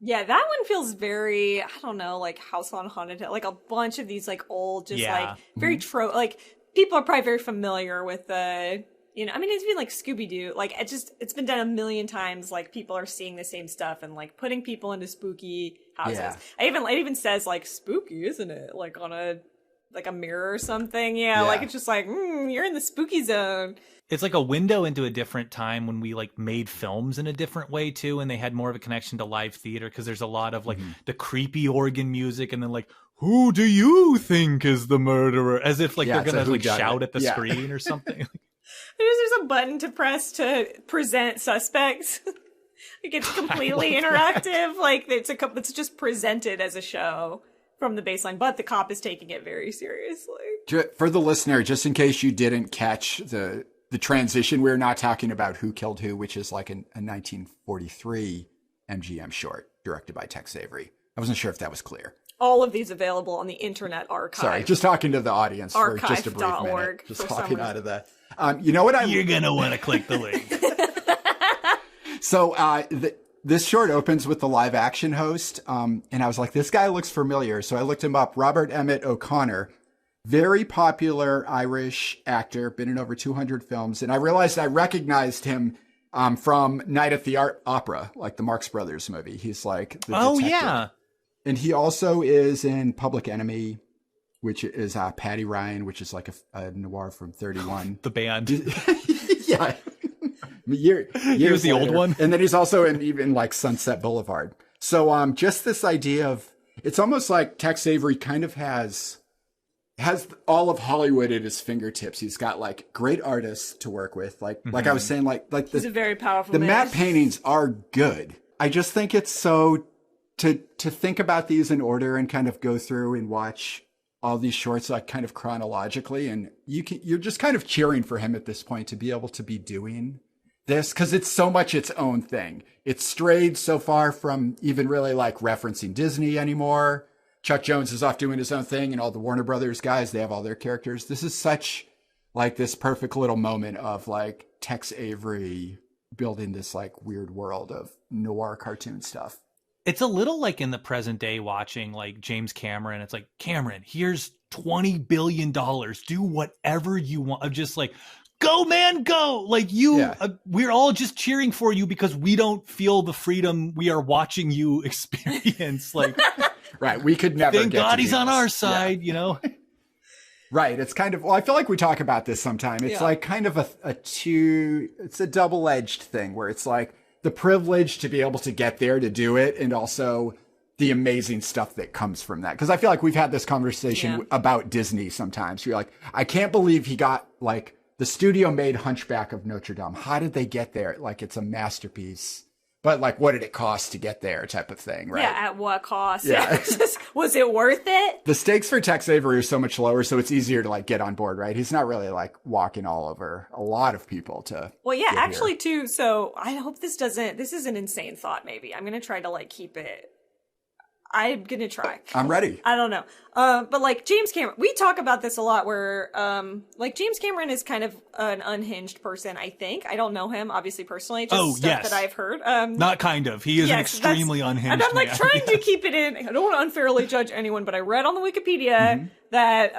Yeah, that one feels very, I don't know, like House on Haunted Hill, like a bunch of these like old, just like very like people are probably very familiar with the, you know, I mean, it's been like Scooby-Doo, like it's been done a million times. Like people are seeing the same stuff and like putting people into spooky houses. Yeah. It even says like spooky, isn't it? Like on a mirror or something. Yeah. Like it's just like, you're in the spooky zone.
It's like a window into a different time when we like made films in a different way too, and they had more of a connection to live theater, because there's a lot of like the creepy organ music, and then like, who do you think is the murderer? As if like they're gonna like shout at the screen or something.
There's a button to press to present suspects. Like it's completely interactive. Like it's just presented as a show from the baseline, but the cop is taking it very seriously.
For the listener, just in case you didn't catch the transition, we're not talking about Who Killed Who, which is like a 1943 MGM short directed by Tex Avery. I wasn't sure if that was clear.
All of these available on the Internet Archive.
Sorry, just talking to the audience for just a brief minute. Just talking out of the... you know what
You're going to want to click the link.
So this short opens with the live action host. And I was like, this guy looks familiar. So I looked him up. Robert Emmett O'Connor. Very popular Irish actor, been in over 200 films. And I realized I recognized him from Night at the Opera, like the Marx Brothers movie. He's like the detective.
Yeah.
And he also is in Public Enemy, which is Patty Ryan, which is like a noir from 31.
The band.
Yeah. He
was the old one.
And then he's also in even like Sunset Boulevard. So just this idea of, it's almost like Tex Avery kind of has all of Hollywood at his fingertips. He's got like great artists to work with. Like I was saying, like
he's a very powerful
the
man.
matte paintings are good. I just think it's so to think about these in order and kind of go through and watch all these shorts like kind of chronologically, and you're just kind of cheering for him at this point to be able to be doing this, because it's so much its own thing. It's strayed so far from even really like referencing Disney anymore. Chuck Jones is off doing his own thing, and all the Warner Brothers guys, they have all their characters. This is such like this perfect little moment of like Tex Avery building this like weird world of noir cartoon stuff.
It's a little like in the present day watching like James Cameron. It's like, Cameron, here's $20 billion. Do whatever you want. I'm just like, go, man, go. Like we're all just cheering for you because we don't feel the freedom we are watching you experience. Like,
right. We could never
thank God he's on our side, you know?
Right. It's kind of, well, I feel like we talk about this sometime. It's like kind of it's a double-edged thing where it's like, the privilege to be able to get there to do it, and also the amazing stuff that comes from that. Because I feel like we've had this conversation about Disney sometimes. You're like, I can't believe he got, like, the studio made Hunchback of Notre Dame. How did they get there? Like, it's a masterpiece. But, like, what did it cost to get there type of thing, right?
Yeah, at what cost?
Yeah.
Was it worth it?
The stakes for Tex Avery are so much lower, so it's easier to, like, get on board, right? He's not really, like, walking all over a lot of people to
Well, yeah, actually,
here.
too, so I hope this is an insane thought, maybe. I'm going to try to, like, keep it... I'm going to try.
I'm ready.
I don't know. But, like, James Cameron... We talk about this a lot where, like, James Cameron is kind of an unhinged person, I think. I don't know him, obviously, personally. Just stuff that I've heard.
Not kind of. He is an extremely unhinged
And I'm, like,
man.
trying to keep it in... I don't want to unfairly judge anyone, but I read on the Wikipedia that,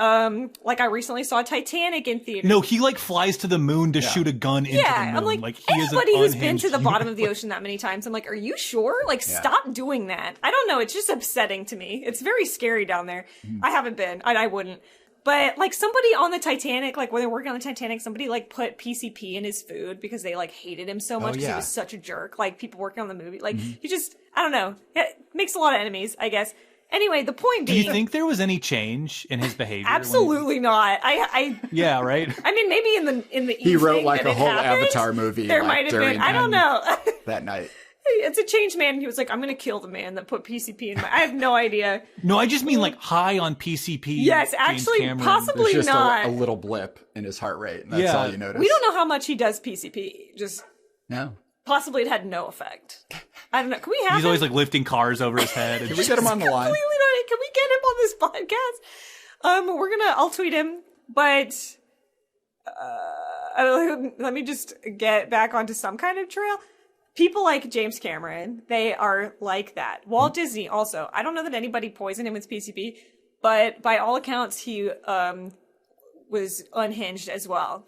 like, I recently saw Titanic in theater.
No, he, like, flies to the moon to shoot a gun into the moon.
I'm like
he is
anybody
an
who's been
unhinged
to the
human.
bottom of the ocean that many times, I'm like, are you sure? Like, stop doing that. I don't know. It's just upsetting to me. It's very scary down there. I haven't been. I wouldn't. But, like, somebody on the Titanic, like, when they were working on the Titanic, somebody, like, put PCP in his food because they, like, hated him so much because he was such a jerk. Like, people working on the movie. Like, he just, I don't know. It makes a lot of enemies, I guess. Anyway, the point being...
Do you think there was any change in his behavior?
Absolutely not.
Yeah, right?
I mean, maybe in the
He wrote,
evening
like,
that
a
it
whole
happened,
Avatar movie.
There
like,
might have been. I don't know.
that night.
It's a changed man. He was like, I'm going to kill the man that put PCP in my... I have no idea.
No, I just mean like high on PCP.
Yes, actually, possibly
There's just
not.
a little blip in his heart rate. And that's all you notice.
We don't know how much he does PCP. Just
No.
possibly it had no effect. I don't know. Can we have
He's
him?
always like lifting cars over his head.
Can we get him on the line?
Completely not. Can we get him on this podcast? I'll tweet him, but let me just get back onto some kind of trail. People like James Cameron, they are like that. Walt Disney also. I don't know that anybody poisoned him with PCP, but by all accounts, he was unhinged as well.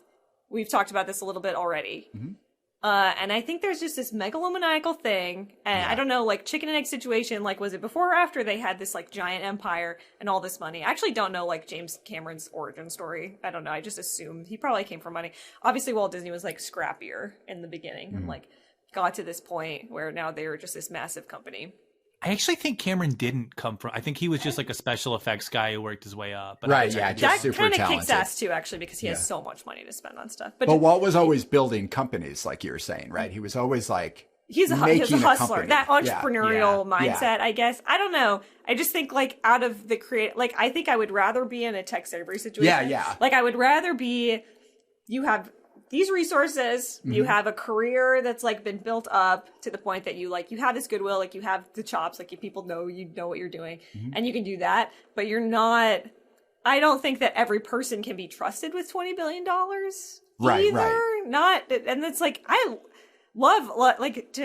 We've talked about this a little bit already. And I think there's just this megalomaniacal thing, and I don't know, like, chicken and egg situation, like, was it before or after they had this, like, giant empire and all this money? I actually don't know, like, James Cameron's origin story. I don't know, I just assumed he probably came from money. Obviously, Walt Disney was, like, scrappier in the beginning, and, like, got to this point where now they were just this massive company.
I actually think Cameron didn't come from... I think he was just like a special effects guy who worked his way up. But
Right, yeah, just
That
super
kind of
talented.
kicks ass, too, actually, because he has so much money to spend on stuff.
But Walt was always building companies, like you were saying, right? He was always like...
He's a
making
hustler.
company.
That entrepreneurial mindset,
yeah.
I guess. I don't know. I just think, like, out of the like, I think I would rather be in a Tex Avery situation.
Yeah.
Like, I would rather be, you have these resources, you have a career that's, like, been built up to the point that you, like, you have this goodwill, like, you have the chops, like, people know you know what you're doing, and you can do that, but you're not, I don't think that every person can be trusted with $20 billion either. Not, and it's like, I love like,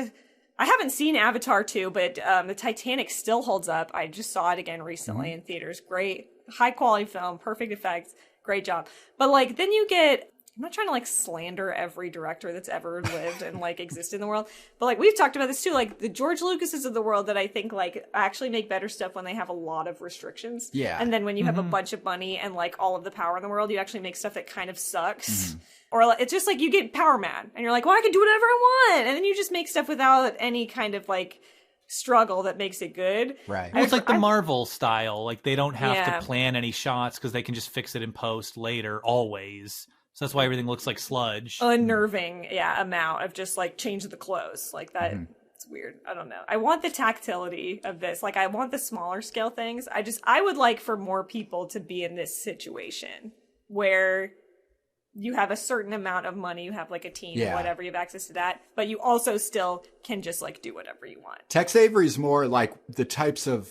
I haven't seen Avatar 2, but the Titanic still holds up. I just saw it again recently in theaters. Great, high quality film, perfect effects, great job. But, like, then you get, I'm not trying to, like, slander every director that's ever lived and, like, exist in the world. But, like, we've talked about this too. Like, the George Lucases of the world that I think, like, actually make better stuff when they have a lot of restrictions.
Yeah.
And then when you have a bunch of money and, like, all of the power in the world, you actually make stuff that kind of sucks. Or, like, it's just, like, you get power mad. And you're like, well, I can do whatever I want. And then you just make stuff without any kind of, like, struggle that makes it good.
Right.
Well, it's like the Marvel style. Like, they don't have to plan any shots because they can just fix it in post later, always. So that's why everything looks like sludge.
Unnerving, amount of just, like, change the clothes. Like, that It's weird. I don't know. I want the tactility of this. Like, I want the smaller scale things. I would like for more people to be in this situation where you have a certain amount of money, you have like a team or whatever, you have access to that, but you also still can just like do whatever you want.
Tex Avery's more like the types of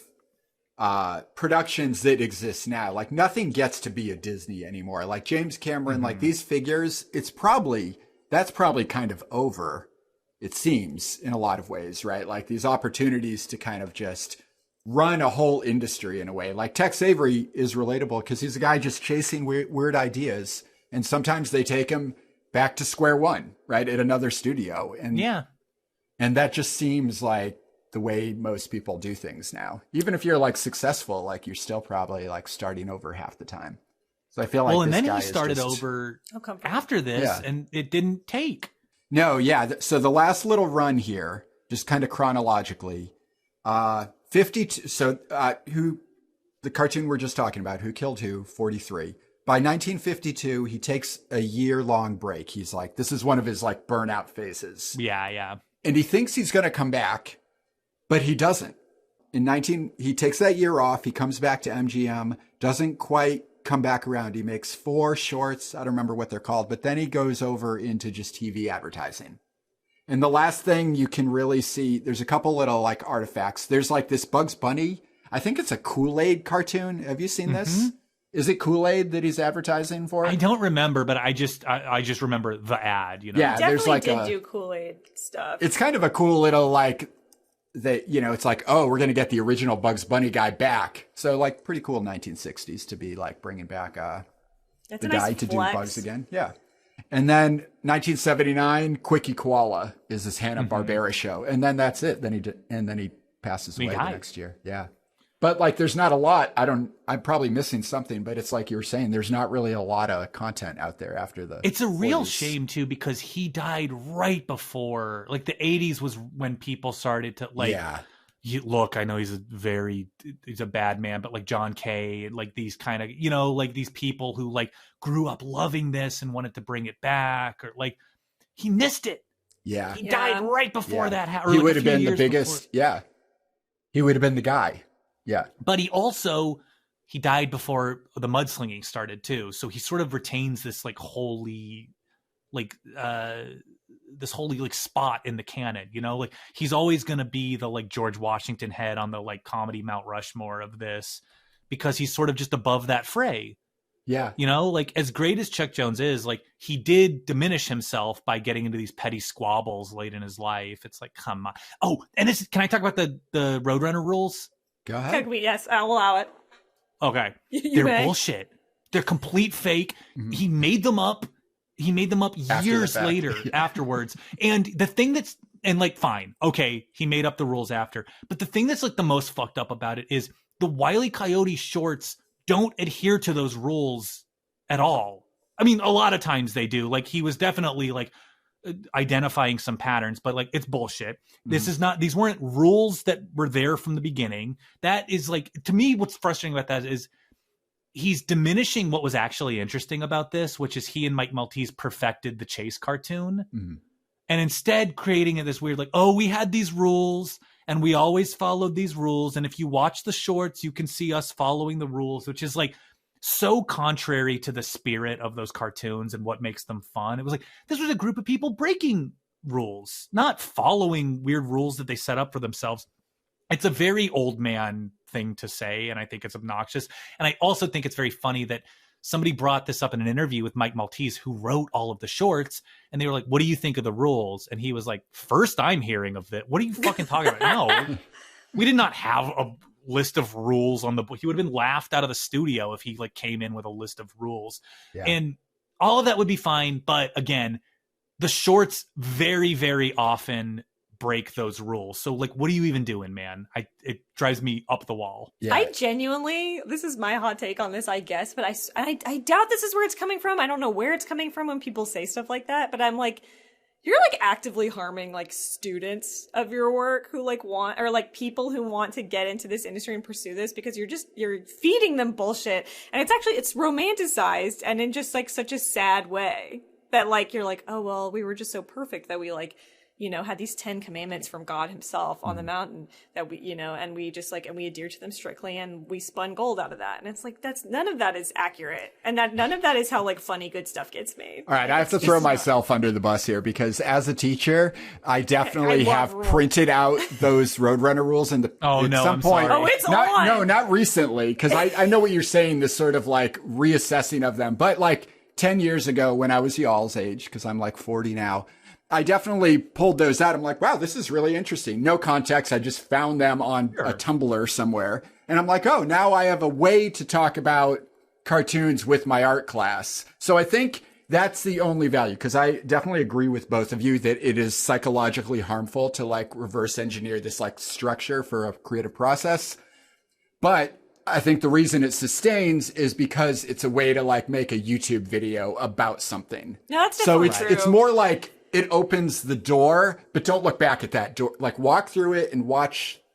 productions that exist now. Like nothing gets to be a Disney anymore. Like James Cameron, like these figures, that's probably kind of over. It seems in a lot of ways, right? Like these opportunities to kind of just run a whole industry in a way. Like Tex Avery is relatable because he's a guy just chasing weird ideas. And sometimes they take him back to square one, right? At another studio. And that just seems like the way most people do things now. Even if you're like successful, like you're still probably like starting over half the time. So I feel like
and then he started over after this and it didn't take.
No, yeah. So the last little run here, just kind of chronologically, 52. So who the cartoon we're just talking about, Who Killed Who, 43. By 1952, he takes a year-long break. He's like, this is one of his like burnout phases.
Yeah.
And he thinks he's going to come back, but he doesn't. He takes that year off. He comes back to MGM, doesn't quite come back around. He makes 4 shorts. I don't remember what they're called, but then he goes over into just TV advertising. And the last thing you can really see, there's a couple little like artifacts. There's like this Bugs Bunny. I think it's a Kool-Aid cartoon. Have you seen this? Is it Kool-Aid that he's advertising for?
I don't remember, but I just remember the ad, you know?
Yeah,
definitely
there's like
do Kool-Aid stuff.
It's kind of a cool little like that, you know, it's like, oh, we're going to get the original Bugs Bunny guy back. So like pretty cool 1960s to be like bringing back the guy to do Bugs again. Yeah. And then 1979, Quickie Koala is this Hanna-Barbera show. And then that's it. Then he passes away the next year. Yeah. But like, there's not a lot. I'm probably missing something, but it's like you were saying, there's not really a lot of content out there after the.
It's a real shame too, because he died right before, like the 80s was when people started to like, look, I know he's a bad man, but like John Kay and like these kind of, you know, like these people who like grew up loving this and wanted to bring it back, or like he missed it.
Yeah.
He died right before that.
He would have been the biggest. Before. Yeah. He would have been the guy. Yeah.
But he died before the mudslinging started too. So he sort of retains this like holy spot in the canon, you know, like he's always going to be the like George Washington head on the like comedy Mount Rushmore of this, because he's sort of just above that fray.
Yeah.
You know, like as great as Chuck Jones is, like he did diminish himself by getting into these petty squabbles late in his life. It's like, come on. Oh, and can I talk about the Roadrunner rules?
Go ahead.
Yes, I'll allow it.
Okay. They're bullshit. They're complete fake. Mm-hmm. He made them up years later afterwards. And the thing fine. Okay. He made up the rules after, but the thing that's like the most fucked up about it is the Wile E. Coyote shorts don't adhere to those rules at all. I mean, a lot of times they do. Like he was definitely like identifying some patterns, but like it's bullshit. These weren't rules that were there from the beginning. That is like, to me, what's frustrating about that is he's diminishing what was actually interesting about this, which is he and Mike Maltese perfected the Chase cartoon, and instead creating it this weird like, oh, we had these rules and we always followed these rules, and if you watch the shorts you can see us following the rules, which is like so contrary to the spirit of those cartoons and what makes them fun. It was like, this was a group of people breaking rules, not following weird rules that they set up for themselves. It's a very old man thing to say, and I think it's obnoxious. And I also think it's very funny that somebody brought this up in an interview with Mike Maltese, who wrote all of the shorts, and they were like, what do you think of the rules? And he was like, first I'm hearing of it. What are you fucking talking about? No, we did not have a list of rules on the book. He would have been laughed out of the studio if he like came in with a list of rules. And all of that would be fine, but again, the shorts very, very often break those rules. So like, what are you even doing, man? It drives me up the wall.
I genuinely, this is my hot take on this, I guess, but I doubt this is where it's coming from. I don't know where it's coming from when people say stuff like that, but I'm like, you're like actively harming like students of your work who like want, or like people who want to get into this industry and pursue this, because you're feeding them bullshit. And it's romanticized, and in just like such a sad way that like, you're like, oh, well, we were just so perfect that we like, had these 10 commandments from God himself on the mountain that we, and we just and we adhere to them strictly, and we spun gold out of that. And it's like, none of that is accurate. And that none of that is how funny good stuff gets made.
All right. I have to throw myself under the bus here because as a teacher, I definitely have printed out those Roadrunner rules at some point.
Sorry.
Oh, it's a lot.
No, not recently. Because I know what you're saying, this sort of reassessing of them. But 10 years ago when I was y'all's age, because I'm 40 now, I definitely pulled those out. I'm like, wow, this is really interesting. No context. I just found them on a Tumblr somewhere. And I'm like, oh, now I have a way to talk about cartoons with my art class. So I think that's the only value, because I definitely agree with both of you that it is psychologically harmful to reverse engineer this structure for a creative process. But I think the reason it sustains is because it's a way to make a YouTube video about something.
No, that's definitely
true.
So
it's more it opens the door, but don't look back at that door. Walk through it and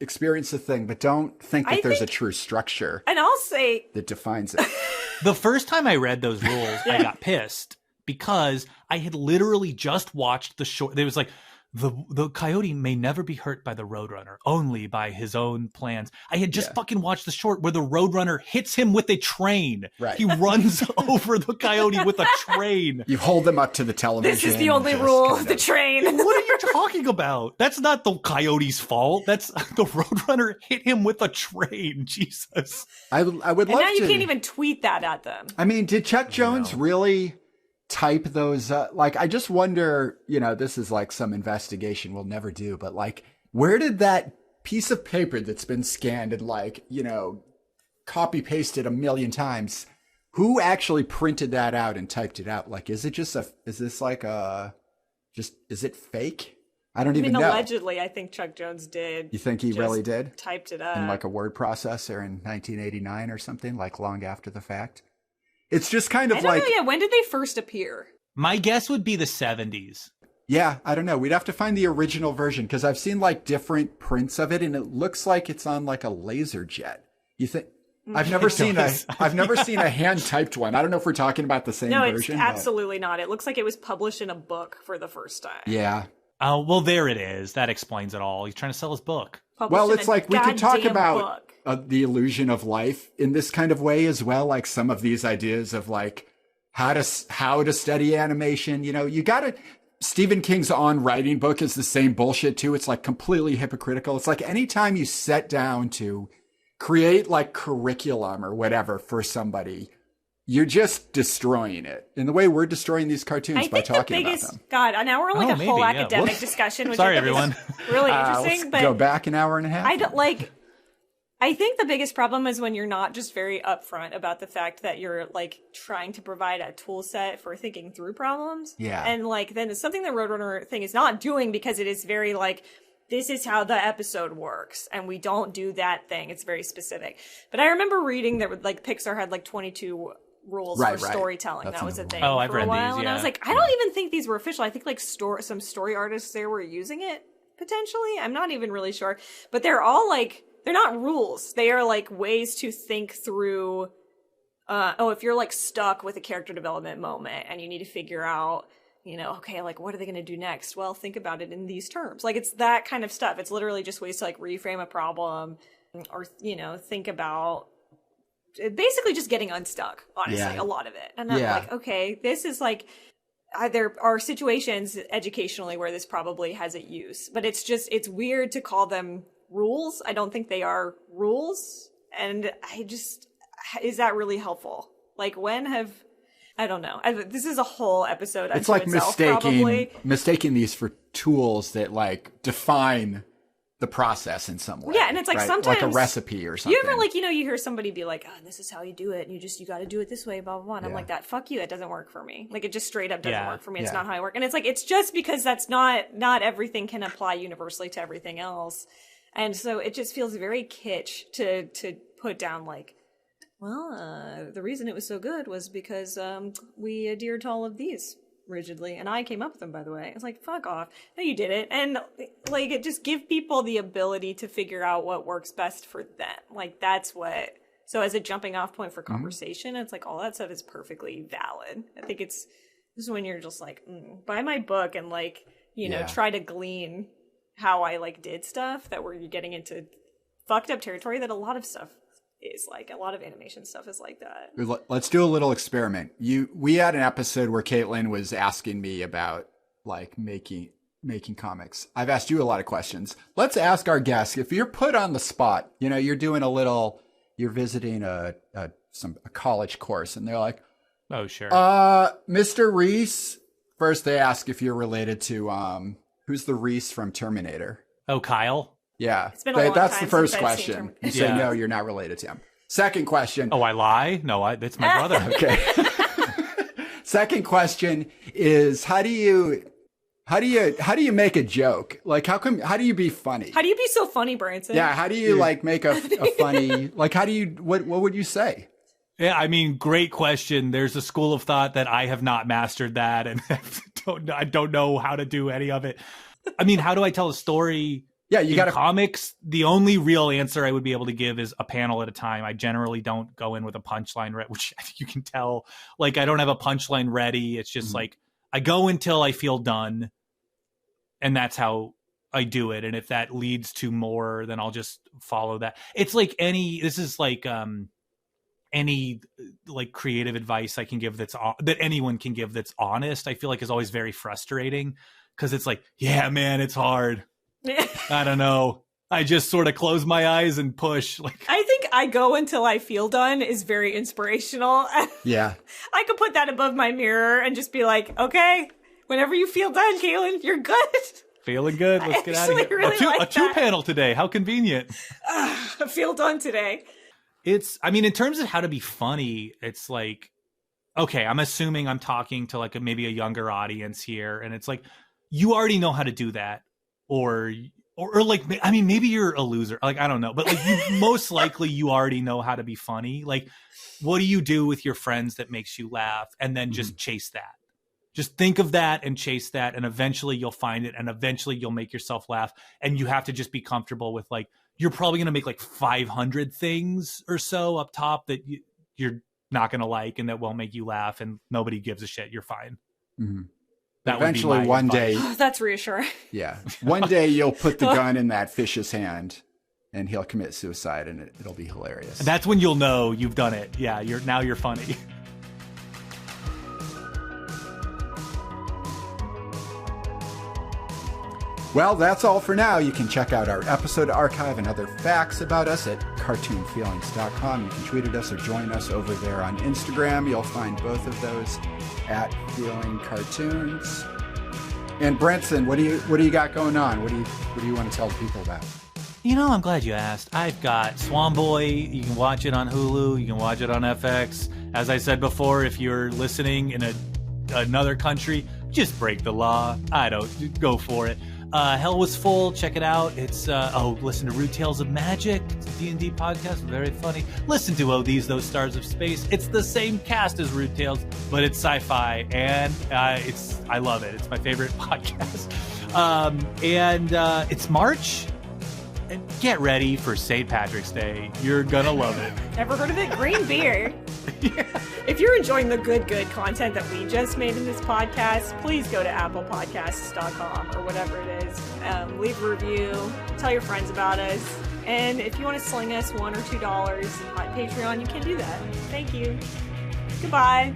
experience the thing, but don't think that there's a true structure.
And I'll say
that defines it.
The first time I read those rules, I got pissed because I had literally just watched the short. There was the coyote may never be hurt by the Roadrunner, only by his own plans. I had just fucking watched the short where the Roadrunner hits him with a train.
Right.
He runs over the coyote with a train.
You hold them up to the television.
This is the only rule, the train.
What are you talking about? That's not the coyote's fault. That's the Roadrunner hit him with a train. Jesus.
I would love to.
And now you can't even tweet that at them.
I mean, did Chuck Jones really type those I just wonder, this is some investigation we'll never do, but where did that piece of paper that's been scanned and copy pasted a million times, who actually printed that out and typed it out? Is it just is it fake? I don't even know.
Allegedly, I think Chuck Jones did.
You think he really did?
Typed it up.
In a word processor in 1989 or something, long after the fact? It's just kind of
I don't know, yeah. When did they first appear?
My guess would be the 70s.
Yeah, I don't know. We'd have to find the original version because I've seen different prints of it, and it looks like it's on a laser jet. You think? I've never seen a hand typed one. I don't know if we're talking about the same version.
No, it's absolutely not. It looks like it was published in a book for the first time.
Yeah.
Oh, well, there it is. That explains it all. He's trying to sell his book.
Well, it's we could talk about the illusion of life in this kind of way as well. Some of these ideas of how to study animation. You got to. Stephen King's On Writing book is the same bullshit too. It's completely hypocritical. It's anytime you set down to create curriculum or whatever for somebody, you're just destroying it in the way we're destroying these cartoons by talking about them.
God, now we're on a whole academic discussion, which
Sorry,
I think
everyone.
is really interesting. But
go back an hour and a half.
I think the biggest problem is when you're not just very upfront about the fact that you're trying to provide a tool set for thinking through problems.
Yeah.
And then it's something the Roadrunner thing is not doing because it is very this is how the episode works, and we don't do that thing. It's very specific. But I remember reading that Pixar had 22 rules for storytelling. That was a thing
I've
for a
read
while.
these,
And I was I don't even think these were official. I think some story artists there were using it potentially. I'm not even really sure. But they're all they're not rules. They are ways to think through, if you're stuck with a character development moment and you need to figure out, okay, what are they going to do next? Well, think about it in these terms. It's that kind of stuff. It's literally just ways to reframe a problem or, think about basically just getting unstuck, honestly, a lot of it. And I'm okay, this is there are situations educationally where this probably has a use, but it's weird to call them rules. I don't think they are rules. And is that really helpful? I don't know. This is a whole episode.
It's mistaking these for tools that define the process in some way.
Yeah, and it's sometimes
like a recipe or something.
You ever you hear somebody be this is how you do it, and you got to do it this way, blah blah blah. And I'm that fuck you, it doesn't work for me. It just straight up doesn't work for me. It's not how I work. And it's just because that's not everything can apply universally to everything else. And so it just feels very kitsch to put down the reason it was so good was because we adhered to all of these rigidly, and I came up with them, by the way. It's fuck off. No, you didn't. And it just give people the ability to figure out what works best for them. That's what. So as a jumping off point for conversation, it's all that stuff is perfectly valid. I think this is when you're just buy my book and you know,
Yeah.
try to glean how I like did stuff that were getting into fucked up territory that a lot of stuff is like. A lot of animation stuff is like that.
Let's do a little experiment. We had an episode where Caitlin was asking me about like making comics. I've asked you a lot of questions. Let's ask our guests, if you're put on the spot, you know, you're visiting a college course and they're like,
Oh, sure.
Mr. Reese. First they ask if you're related to, who's the Reese from Terminator?
Oh, Kyle?
Yeah.
It's been a long
That's
time
the first
since I've seen
question.
Terminator.
You say,
Yeah.
no, you're not related to him. Second question.
Oh, I lie? No, that's my brother.
Okay. Second question is, how do you make a joke? Like, how do you be funny?
How do you be so funny, Branson?
Yeah. How do you like make a funny, like, what would you say?
Yeah, I mean, great question. There's a school of thought that I have not mastered that, and I don't know how to do any of it. I mean, how do I tell a story?
Yeah, you got
comics. The only real answer I would be able to give is a panel at a time. I generally don't go in with a punchline, which I think you can tell. Like, I don't have a punchline ready. It's just like I go until I feel done, and that's how I do it. And if that leads to more, then I'll just follow that. It's like this is like any like creative advice I can give that anyone can give that's honest, I feel like is always very frustrating, because it's like, yeah, man, it's hard. I don't know. I just sort of close my eyes and push. Like,
I think I go until I feel done is very inspirational.
Yeah.
I could put that above my mirror and just be like, okay, whenever you feel done, Kaylin, you're good.
feeling good. Let's get out of here.
Really
a two panel today. How convenient.
I feel done today.
I mean, in terms of how to be funny, it's like, okay, I'm assuming I'm talking to like maybe a younger audience here. And it's like, you already know how to do that. Or like, I mean, maybe you're a loser. Like, I don't know. But like, most likely you already know how to be funny. Like, what do you do with your friends that makes you laugh? And then just chase that. Just think of that and chase that. And eventually you'll find it. And eventually you'll make yourself laugh. And you have to just be comfortable with like, you're probably going to make like 500 things or so up top that you're not going to like and that won't make you laugh. And nobody gives a shit. You're fine.
Mm-hmm.
That
eventually one
advice.
day,
that's reassuring.
yeah, one day you'll put the gun in that fish's hand and he'll commit suicide and it'll be hilarious.
And that's when you'll know you've done it. Yeah, you're funny.
Well, that's all for now. You can check out our episode archive and other facts about us at cartoonfeelings.com. You can tweet at us or join us over there on Instagram. You'll find both of those at Feeling Cartoons. And Branson, what do you got going on? What do you want to tell the people about?
You know, I'm glad you asked. I've got Swan Boy. You can watch it on Hulu. You can watch it on FX. As I said before, if you're listening in another country, just break the law. Go for it. Hell Was Full, check it out. It's listen to Rude Tales of Magic. It's a D&D podcast, very funny. Listen to These Those Stars of Space. It's the same cast as Rude Tales, but it's sci-fi, and I love it. It's my favorite podcast. It's March. And get ready for St. Patrick's Day. You're gonna love it.
Ever heard of it? Green beer.
Yeah.
If you're enjoying the good content that we just made in this podcast, please go to applepodcasts.com or whatever it is. Leave a review. Tell your friends about us. And if you want to sling us $1 or $2 on Patreon, you can do that. Thank you. Goodbye.